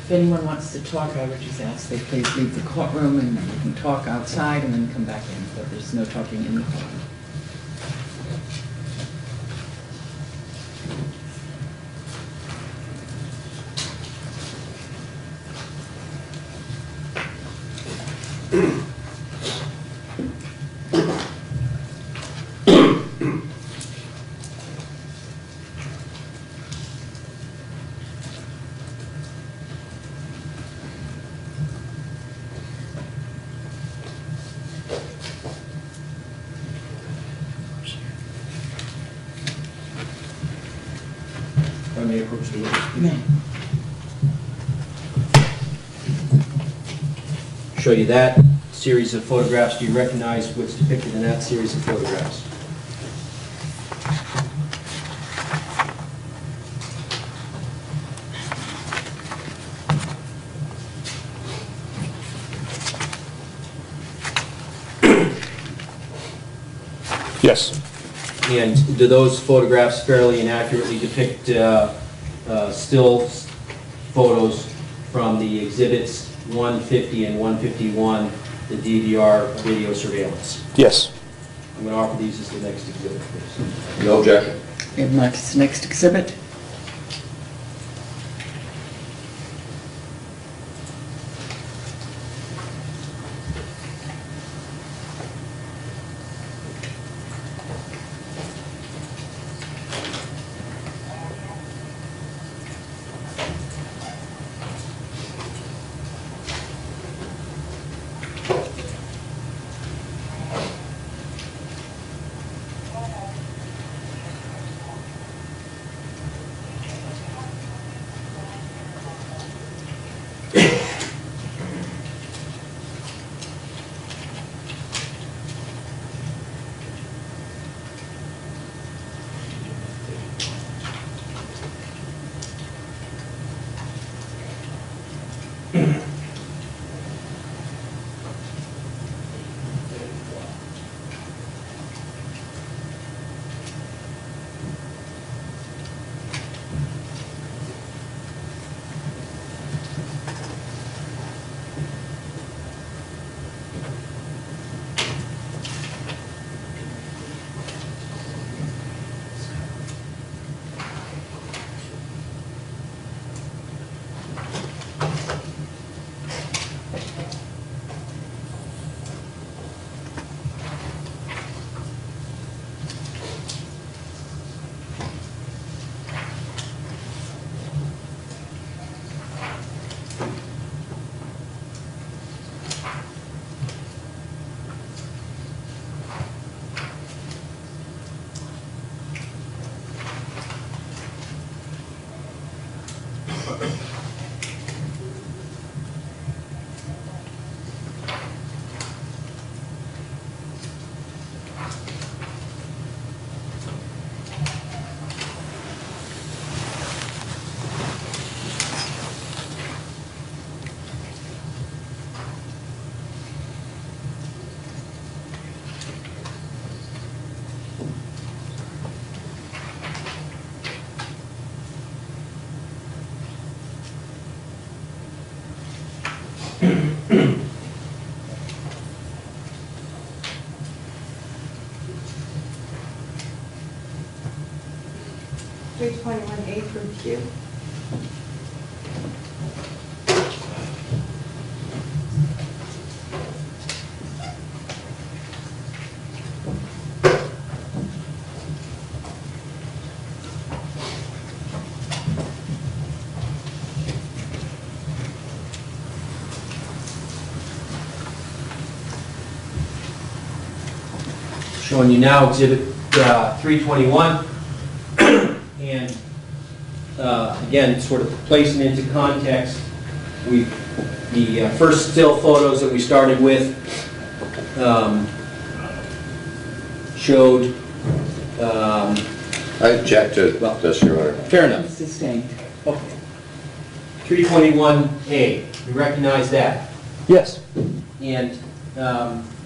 Speaker 4: If anyone wants to talk, I would just ask they please leave the courtroom and we can talk outside and then come back in, but there's no talking in the courtroom.
Speaker 1: If I may approach the witness.
Speaker 4: May.
Speaker 1: Show you that series of photographs. Do you recognize what's depicted in that series of photographs?
Speaker 2: Yes.
Speaker 1: And do those photographs fairly and accurately depict still photos from the exhibits 150 and 151, the DVR video surveillance?
Speaker 2: Yes.
Speaker 1: I'm going to offer these as the next exhibit, please.
Speaker 3: No objection.
Speaker 4: We have next exhibit.
Speaker 5: Three 321A through Q.
Speaker 1: Showing you now exhibit 321. And again, sort of placing into context, the first still photos that we started with showed.
Speaker 3: I object to this, Your Honor.
Speaker 1: Fair enough.
Speaker 4: Sustained.
Speaker 1: Okay. 321A, you recognize that?
Speaker 2: Yes.
Speaker 1: And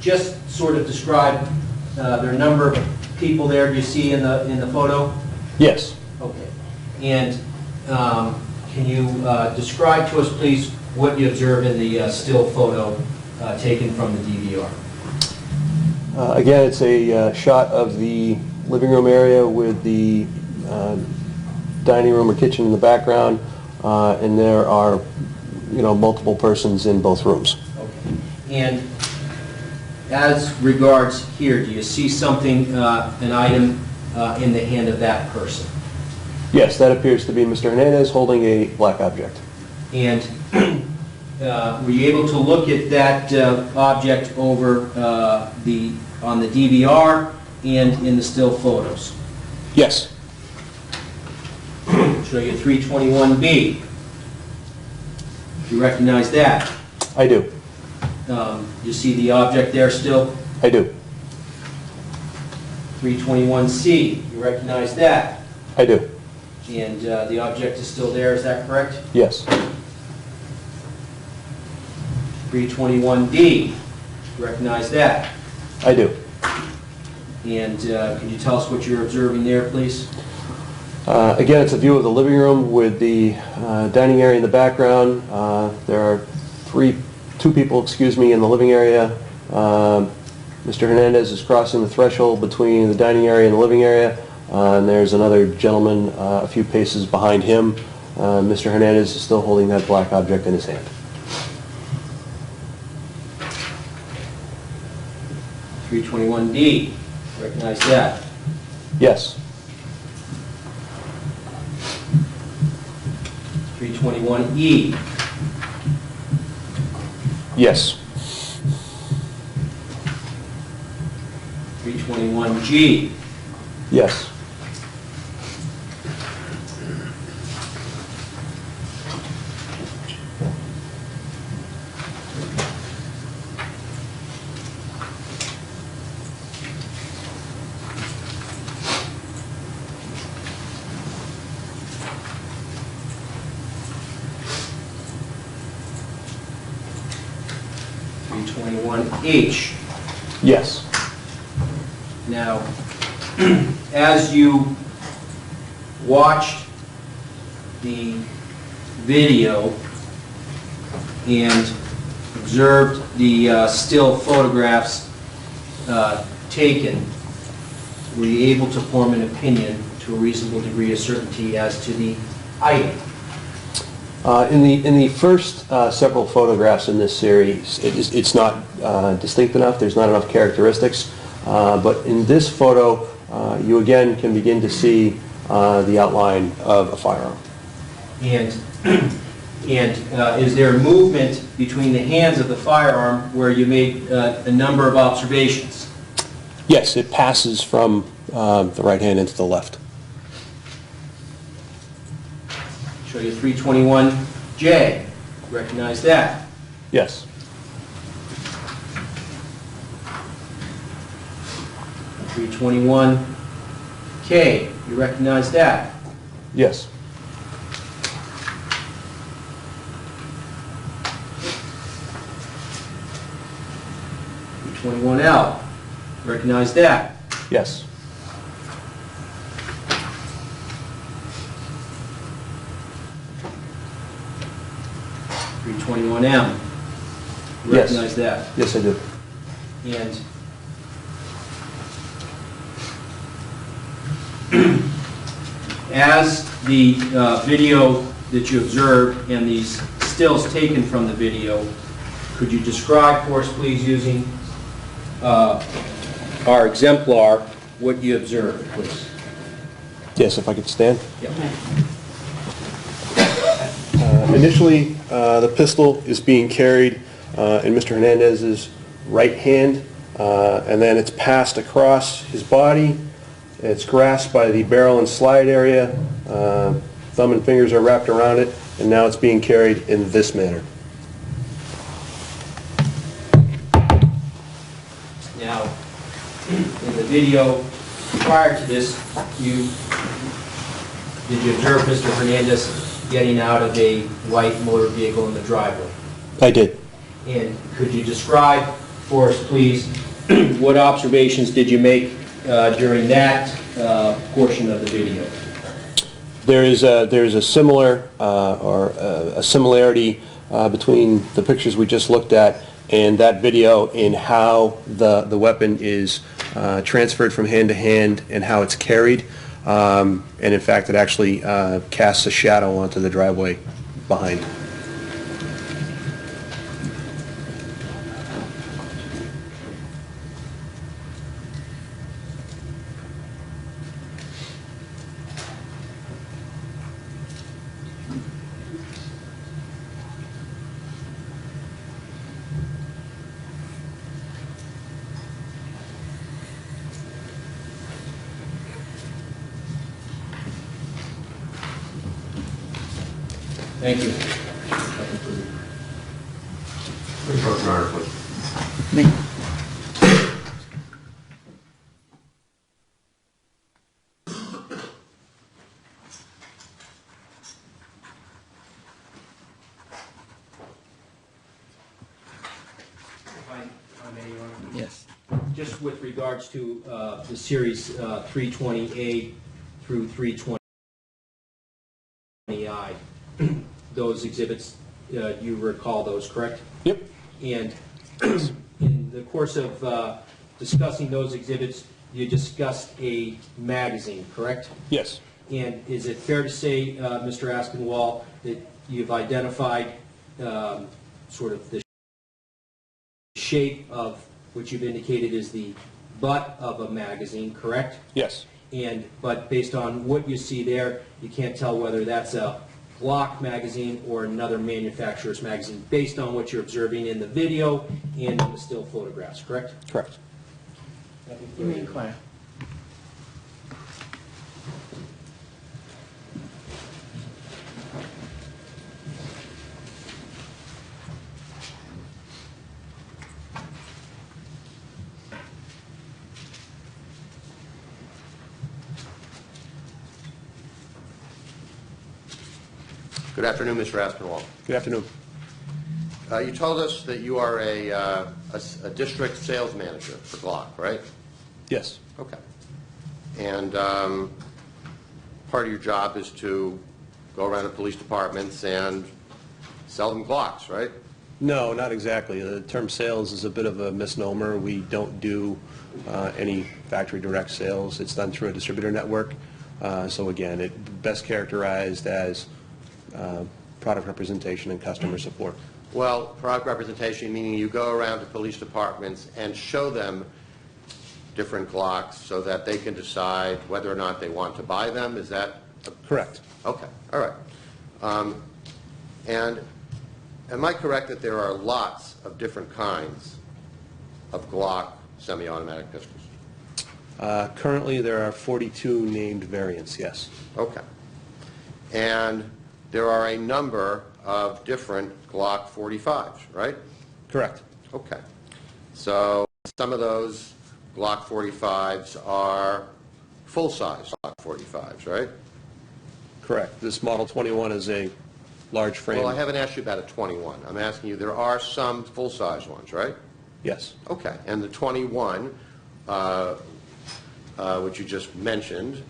Speaker 1: just sort of describe, there are a number of people there, do you see in the photo?
Speaker 2: Yes.
Speaker 1: Okay. And can you describe to us, please, what you observe in the still photo taken from the DVR?
Speaker 2: Again, it's a shot of the living room area with the dining room or kitchen in the background, and there are, multiple persons in both rooms.
Speaker 1: Okay. And as regards here, do you see something, an item in the hand of that person?
Speaker 2: Yes, that appears to be Mr. Hernandez holding a black object.
Speaker 1: And were you able to look at that object over on the DVR and in the still photos?
Speaker 2: Yes.
Speaker 1: Show you 321B. You recognize that?
Speaker 2: I do.
Speaker 1: You see the object there still?
Speaker 2: I do.
Speaker 1: 321C. You recognize that?
Speaker 2: I do.
Speaker 1: And the object is still there, is that correct?
Speaker 2: Yes.
Speaker 1: 321D. You recognize that?
Speaker 2: I do.
Speaker 1: And can you tell us what you're observing there, please?
Speaker 2: Again, it's a view of the living room with the dining area in the background. There are two people, in the living area. Mr. Hernandez is crossing the threshold between the dining area and the living area, and there's another gentleman a few paces behind him. Mr. Hernandez is still holding that black object in his hand.
Speaker 1: 321D. Recognize that?
Speaker 2: Yes.
Speaker 1: 321E.
Speaker 2: Yes.
Speaker 1: 321G.
Speaker 2: Yes.
Speaker 1: H.
Speaker 2: Yes.
Speaker 1: Now, as you watched the video and observed the still photographs taken, were you able to form an opinion to a reasonable degree of certainty as to the item?
Speaker 2: In the first several photographs in this series, it's not distinct enough. There's not enough characteristics. But in this photo, you again can begin to see the outline of a firearm.
Speaker 1: And is there movement between the hands of the firearm where you made a number of observations?
Speaker 2: Yes, it passes from the right hand into the left.
Speaker 1: Show you 321J. Recognize that?
Speaker 2: Yes.
Speaker 1: 321K. You recognize that?
Speaker 2: Yes.
Speaker 1: 321L. Recognize that?
Speaker 2: Yes.
Speaker 1: 321M. You
Speaker 2: Yes.
Speaker 1: recognize that?
Speaker 2: Yes, I do.
Speaker 1: And as the video that you observed and these stills taken from the video, could you describe for us, please, using our exemplar, what you observed, please?
Speaker 2: Yes, if I could stand.
Speaker 1: Yep.
Speaker 2: Initially, the pistol is being carried in Mr. Hernandez's right hand, and then it's passed across his body. It's grasped by the barrel and slide area. Thumb and fingers are wrapped around it, and now it's being carried in this manner.
Speaker 1: Now, in the video prior to this, did you observe Mr. Hernandez getting out of a white motor vehicle in the driveway?
Speaker 2: I did.
Speaker 1: And could you describe for us, please, what observations did you make during that portion of the video?
Speaker 2: There is a similar or a similarity between the pictures we just looked at and that video in how the weapon is transferred from hand to hand and how it's carried. And in fact, it actually casts a shadow onto the driveway behind.
Speaker 1: Thank you.
Speaker 3: Approach, Your Honor, please.
Speaker 4: Me.
Speaker 1: If I may, Your Honor.
Speaker 4: Yes.
Speaker 1: Just with regards to the series 320A through 320I, those exhibits, you recall those, correct?
Speaker 2: Yep.
Speaker 1: And in the course of discussing those exhibits, you discussed a magazine, correct?
Speaker 2: Yes.
Speaker 1: And is it fair to say, Mr. Aspinwall, that you've identified sort of the shape of what you've indicated is the butt of a magazine, correct?
Speaker 2: Yes.
Speaker 1: But based on what you see there, you can't tell whether that's a Glock magazine or another manufacturer's magazine, based on what you're observing in the video and in the still photographs, correct?
Speaker 2: Correct.
Speaker 4: You may inquire.
Speaker 3: Good afternoon, Mr. Aspinwall.
Speaker 2: Good afternoon.
Speaker 3: You told us that you are a district sales manager for Glock, right?
Speaker 2: Yes.
Speaker 3: Okay. And part of your job is to go around to police departments and sell them Glocks, right?
Speaker 2: No, not exactly. The term sales is a bit of a misnomer. We don't do any factory direct sales. It's done through a distributor network. So again, it's best characterized as product representation and customer support.
Speaker 3: Well, product representation, meaning you go around to police departments and show them different Glocks so that they can decide whether or not they want to buy them. Is that?
Speaker 2: Correct.
Speaker 3: Okay, all right. And am I correct that there are lots of different kinds of Glock semi-automatic pistols?
Speaker 2: Currently, there are 42 named variants, yes.
Speaker 3: Okay. And there are a number of different Glock 45s, right?
Speaker 2: Correct.
Speaker 3: Okay. So some of those Glock 45s are full-size Glock 45s, right?
Speaker 2: Correct. This Model 21 is a large frame.
Speaker 3: Well, I haven't asked you about a 21. I'm asking you, there are some full-size ones, right?
Speaker 2: Yes.
Speaker 3: Okay. And the 21, which you just mentioned,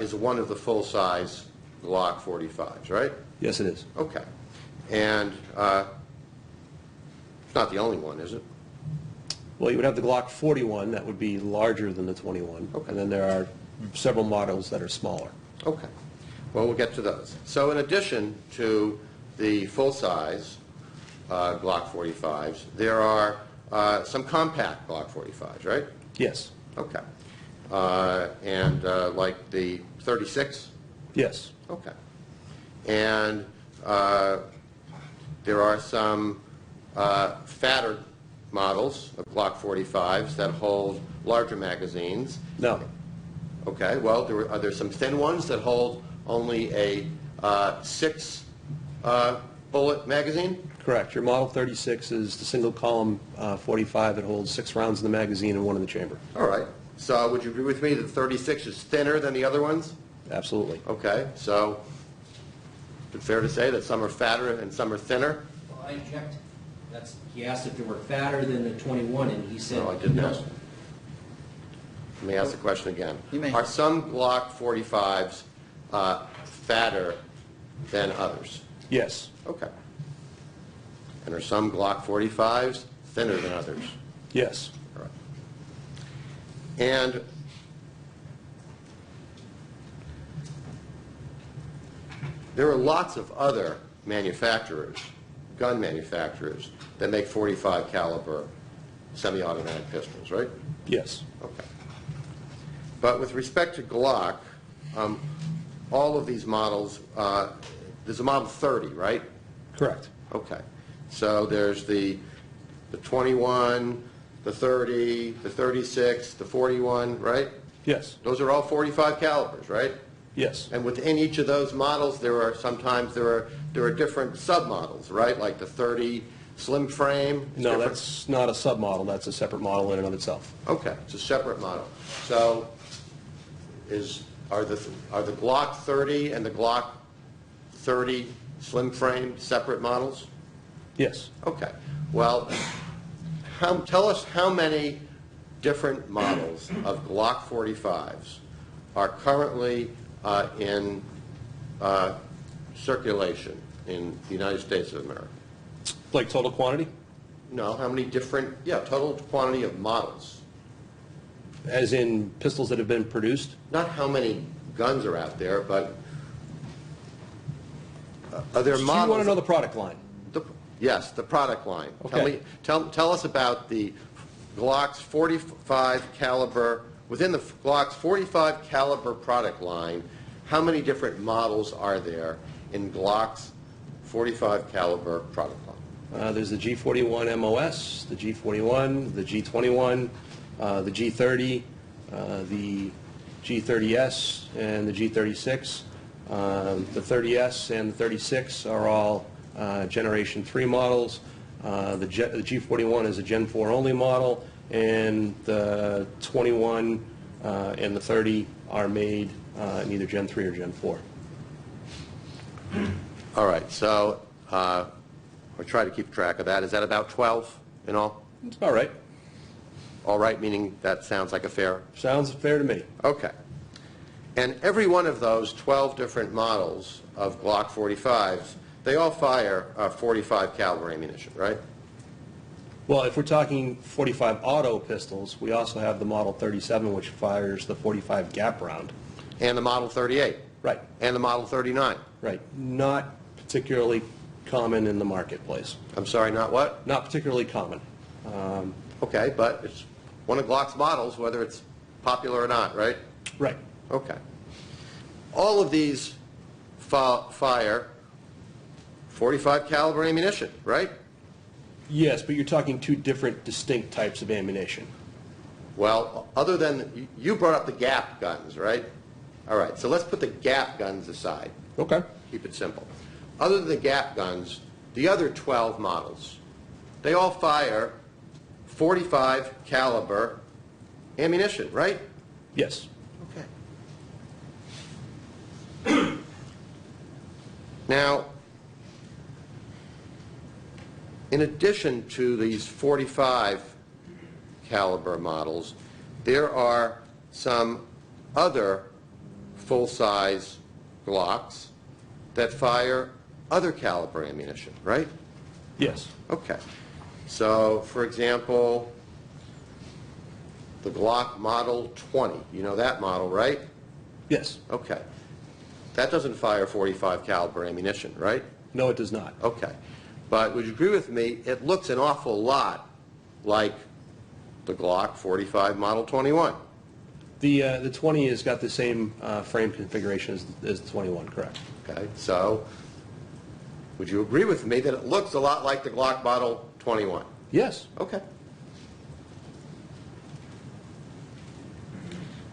Speaker 3: is one of the full-size Glock 45s, right?
Speaker 2: Yes, it is.
Speaker 3: Okay. And it's not the only one, is it?
Speaker 2: Well, you would have the Glock 41, that would be larger than the 21.
Speaker 3: Okay.
Speaker 2: And then there are several models that are smaller.
Speaker 3: Okay. Well, we'll get to those. So in addition to the full-size Glock 45s, there are some compact Glock 45s, right?
Speaker 2: Yes.
Speaker 3: Okay. And like the 36?
Speaker 2: Yes.
Speaker 3: Okay. And there are some fatter models of Glock 45s that hold larger magazines.
Speaker 2: No.
Speaker 3: Okay, well, are there some thin ones that hold only a 6-bullet magazine?
Speaker 2: Correct. Your Model 36 is the single column 45 that holds 6 rounds in the magazine and 1 in the chamber.
Speaker 3: All right. So would you agree with me that the 36 is thinner than the other ones?
Speaker 2: Absolutely.
Speaker 3: Okay, so is it fair to say that some are fatter and some are thinner?
Speaker 1: Well, I object. He asked if they were fatter than the 21, and he said
Speaker 3: No, I didn't
Speaker 1: no.
Speaker 3: ask. Let me ask the question again.
Speaker 4: You may.
Speaker 3: Are some Glock 45s fatter than others?
Speaker 2: Yes.
Speaker 3: Okay. And are some Glock 45s thinner than others?
Speaker 2: Yes.
Speaker 3: All right. And there are lots of other manufacturers, gun manufacturers, that make 45 caliber semi-automatic pistols, right?
Speaker 2: Yes.
Speaker 3: Okay. But with respect to Glock, all of these models, there's a Model 30, right?
Speaker 2: Correct.
Speaker 3: Okay. So there's the 21, the 30, the 36, the 41, right?
Speaker 2: Yes.
Speaker 3: Those are all 45 calibers, right?
Speaker 2: Yes.
Speaker 3: And within each of those models, there are different submodels, right? Like the 30 slim frame. is
Speaker 2: No,
Speaker 3: different.
Speaker 2: that's not a submodel. That's a separate model in and of itself.
Speaker 3: Okay, it's a separate model. So are the Glock 30 and the Glock 30 slim frame separate models?
Speaker 2: Yes.
Speaker 3: Okay. Well, tell us how many different models of Glock 45s are currently in circulation in the United States of America.
Speaker 2: Like total quantity?
Speaker 3: No, how many different, total quantity of models.
Speaker 2: As in pistols that have been produced?
Speaker 3: Not how many guns are out there, but are there models?
Speaker 2: Do you want to know the product line?
Speaker 3: Yes, the product line.
Speaker 2: Okay.
Speaker 3: Tell us about the Glock's 45 caliber, within the Glock's 45 caliber product line, how many different models are there in Glock's 45 caliber product line?
Speaker 2: There's the G41 MOS, the G41, the G21, the G30, the G30S, and the G36. The 30S and the 36 are all Generation 3 models. The G41 is a Gen 4 only model, and the 21 and the 30 are made in either Gen 3 or Gen 4.
Speaker 3: All right, so we'll try to keep track of that. Is that about 12 in all?
Speaker 2: It's about right.
Speaker 3: All right, meaning that sounds like a fair.
Speaker 2: Sounds fair to me.
Speaker 3: Okay. And every one of those 12 different models of Glock 45s, they all fire 45 caliber ammunition, right?
Speaker 2: Well, if we're talking 45 auto pistols, we also have the Model 37, which fires the 45 gap round.
Speaker 3: And the Model 38.
Speaker 2: Right.
Speaker 3: And the Model 39.
Speaker 2: Right. Not particularly common in the marketplace.
Speaker 3: I'm sorry, not what?
Speaker 2: Not particularly common.
Speaker 3: Okay, but it's one of Glock's models, whether it's popular or not, right?
Speaker 2: Right.
Speaker 3: Okay. All of these fire 45 caliber ammunition, right?
Speaker 2: Yes, but you're talking two different distinct types of ammunition.
Speaker 3: Well, other than, you brought up the gap guns, right? All right, so let's put the gap guns aside.
Speaker 2: Okay.
Speaker 3: Keep it simple. Other than the gap guns, the other 12 models, they all fire 45 caliber ammunition, right?
Speaker 2: Yes.
Speaker 3: Okay. Now, in addition to these 45 caliber models, there are some other full-size Glocks that fire other caliber ammunition, right?
Speaker 2: Yes.
Speaker 3: Okay. So, for example, the Glock Model 20, you know that model, right?
Speaker 2: Yes.
Speaker 3: Okay. That doesn't fire 45 caliber ammunition, right?
Speaker 2: No, it does not.
Speaker 3: Okay. But would you agree with me, it looks an awful lot like the Glock 45 Model 21.
Speaker 2: The 20 has got the same frame configuration as the 21, correct?
Speaker 3: Okay. So, would you agree with me that it looks a lot like the Glock Model 21?
Speaker 2: Yes.
Speaker 3: Okay.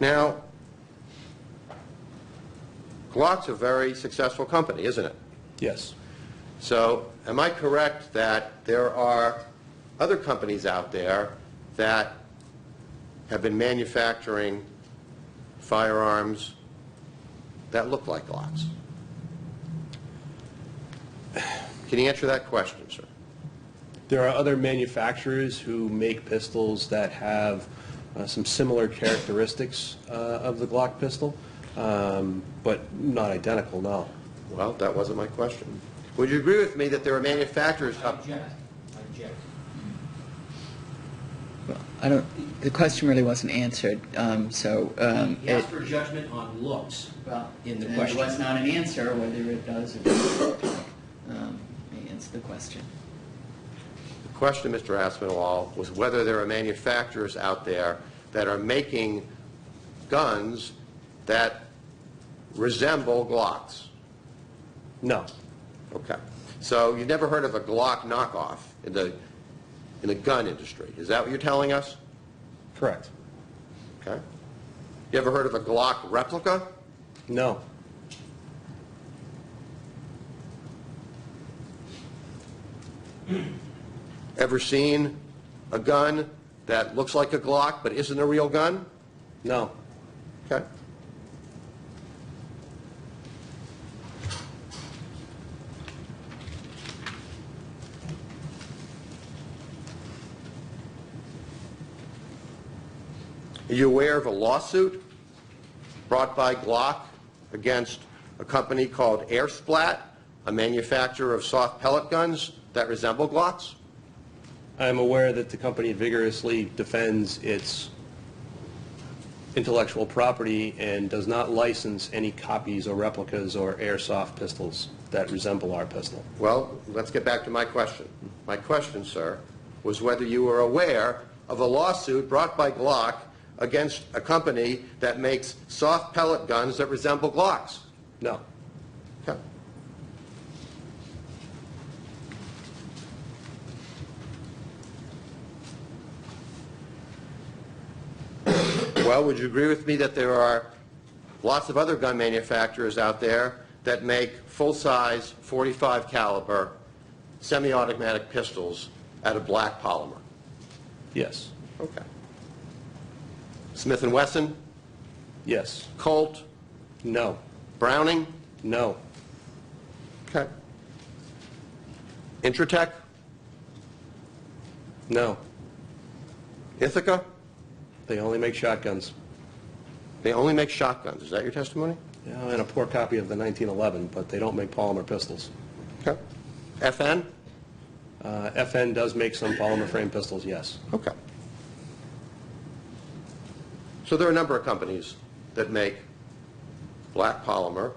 Speaker 3: Now, Glock's a very successful company, isn't it?
Speaker 2: Yes.
Speaker 3: So, am I correct that there are other companies out there that have been manufacturing firearms that look like Glocks? Can you answer that question, sir?
Speaker 2: There are other manufacturers who make pistols that have some similar characteristics of the Glock pistol. but not identical, no.
Speaker 3: Well, that wasn't my question. Would you agree with me that there are manufacturers up...
Speaker 1: Object.
Speaker 4: Well, I don't, the question really wasn't answered, so...
Speaker 1: He asked for judgment on looks
Speaker 4: Well,
Speaker 1: in the
Speaker 4: and
Speaker 1: question.
Speaker 4: There was not an answer, whether it does or doesn't. Answer the question.
Speaker 3: The question, Mr. Aspinwall, was whether there are manufacturers out there that are making guns that resemble Glocks.
Speaker 2: No.
Speaker 3: Okay. So you've never heard of a Glock knockoff in the gun industry. Is that what you're telling us?
Speaker 2: Correct.
Speaker 3: Okay. You ever heard of a Glock replica?
Speaker 2: No.
Speaker 3: Ever seen a gun that looks like a Glock but isn't a real gun?
Speaker 2: No.
Speaker 3: Okay. Are you aware of a lawsuit brought by Glock against a company called Airsplat, a manufacturer of soft pellet guns that resemble Glocks?
Speaker 2: I'm aware that the company vigorously defends its intellectual property and does not license any copies or replicas or airsoft pistols that resemble our pistol.
Speaker 3: Well, let's get back to my question. My question, sir, was whether you were aware of a lawsuit brought by Glock against a company that makes soft pellet guns that resemble Glocks.
Speaker 2: No.
Speaker 3: Okay. Well, would you agree with me that there are lots of other gun manufacturers out there that make full-size 45 caliber semi-automatic pistols out of black polymer?
Speaker 2: Yes.
Speaker 3: Okay. Smith & Wesson?
Speaker 2: Yes.
Speaker 3: Colt?
Speaker 2: No.
Speaker 3: Browning?
Speaker 2: No.
Speaker 3: Okay. Intratec?
Speaker 2: No.
Speaker 3: Ithaca?
Speaker 2: They only make shotguns.
Speaker 3: They only make shotguns. Is that your testimony?
Speaker 2: Yeah, and a poor copy of the 1911, but they don't make polymer pistols.
Speaker 3: Okay. FN?
Speaker 2: FN does make some polymer frame pistols, yes.
Speaker 3: Okay. So there are a number of companies that make black polymer,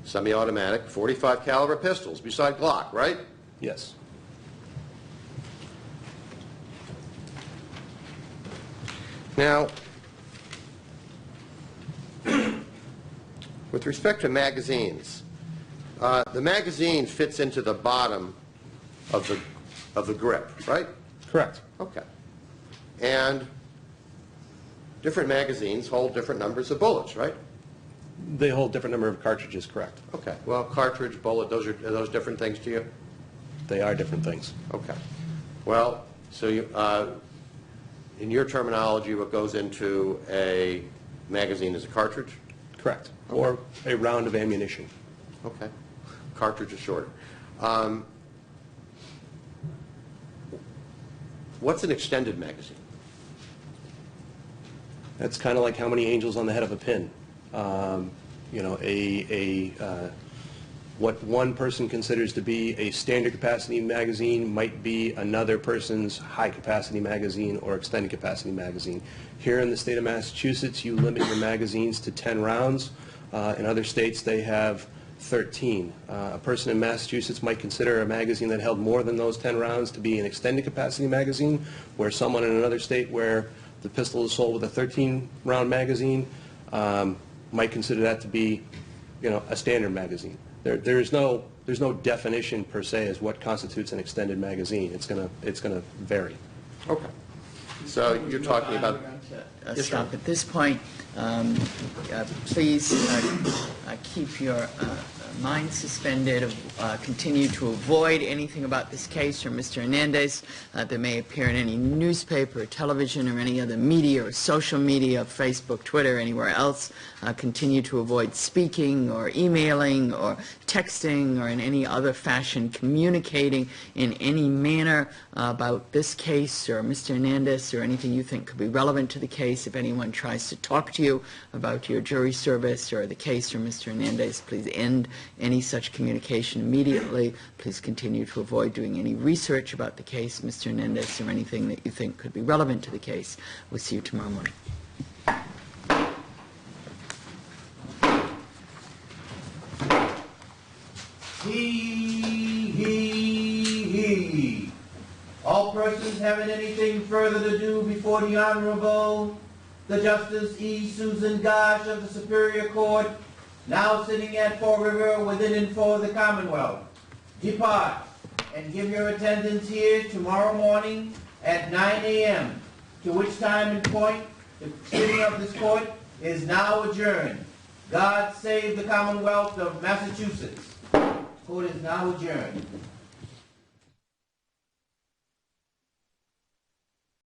Speaker 3: semi-automatic, 45 caliber pistols beside Glock, right?
Speaker 2: Yes.
Speaker 3: Now, with respect to magazines, the magazine fits into the bottom of the grip, right?
Speaker 2: Correct.
Speaker 3: Okay. And different magazines hold different numbers of bullets, right?
Speaker 2: They hold different number of cartridges, correct.
Speaker 3: Okay. Well, cartridge, bullet, are those different things to you?
Speaker 2: They are different things.
Speaker 3: Okay. Well, so you, in your terminology, what goes into a magazine is a cartridge?
Speaker 2: Correct. Or a round of ammunition.
Speaker 3: Okay. Cartridge is shorter. What's an extended magazine?
Speaker 2: That's kind of like how many angels on the head of a pin. You know, what one person considers to be a standard capacity magazine might be another person's high capacity magazine or extended capacity magazine. Here in the state of Massachusetts, you limit your magazines to 10 rounds. In other states, they have 13. A person in Massachusetts might consider a magazine that held more than those 10 rounds to be an extended capacity magazine, where someone in another state where the pistol is sold with a 13-round magazine might consider that to be, you know, a standard magazine. There's no definition per se as what constitutes an extended magazine. It's gonna vary.
Speaker 3: Okay. So you're talking about...
Speaker 4: Stop at this point. Please keep your mind suspended. Continue to avoid anything about this case or Mr. Hernandez that may appear in any newspaper, or television, or any other media or social media, Facebook, Twitter, anywhere else. Continue to avoid speaking or emailing or texting or in any other fashion communicating in any manner about this case or Mr. Hernandez or anything you think could be relevant to the case. If anyone tries to talk to you about your jury service or the case for Mr. Hernandez, please end any such communication immediately. Please continue to avoid doing any research about the case, Mr. Hernandez, or anything that you think could be relevant to the case. We'll see you tomorrow morning.
Speaker 6: He. All persons having anything further to do before the Honorable, the Justice E. Susan Gosh of the Superior Court, now sitting at Fall River within and for the Commonwealth, depart and give your attendance here tomorrow morning at 9 a.m., to which time and point the sitting of this court is now adjourned. God save the Commonwealth of Massachusetts. Court is now adjourned.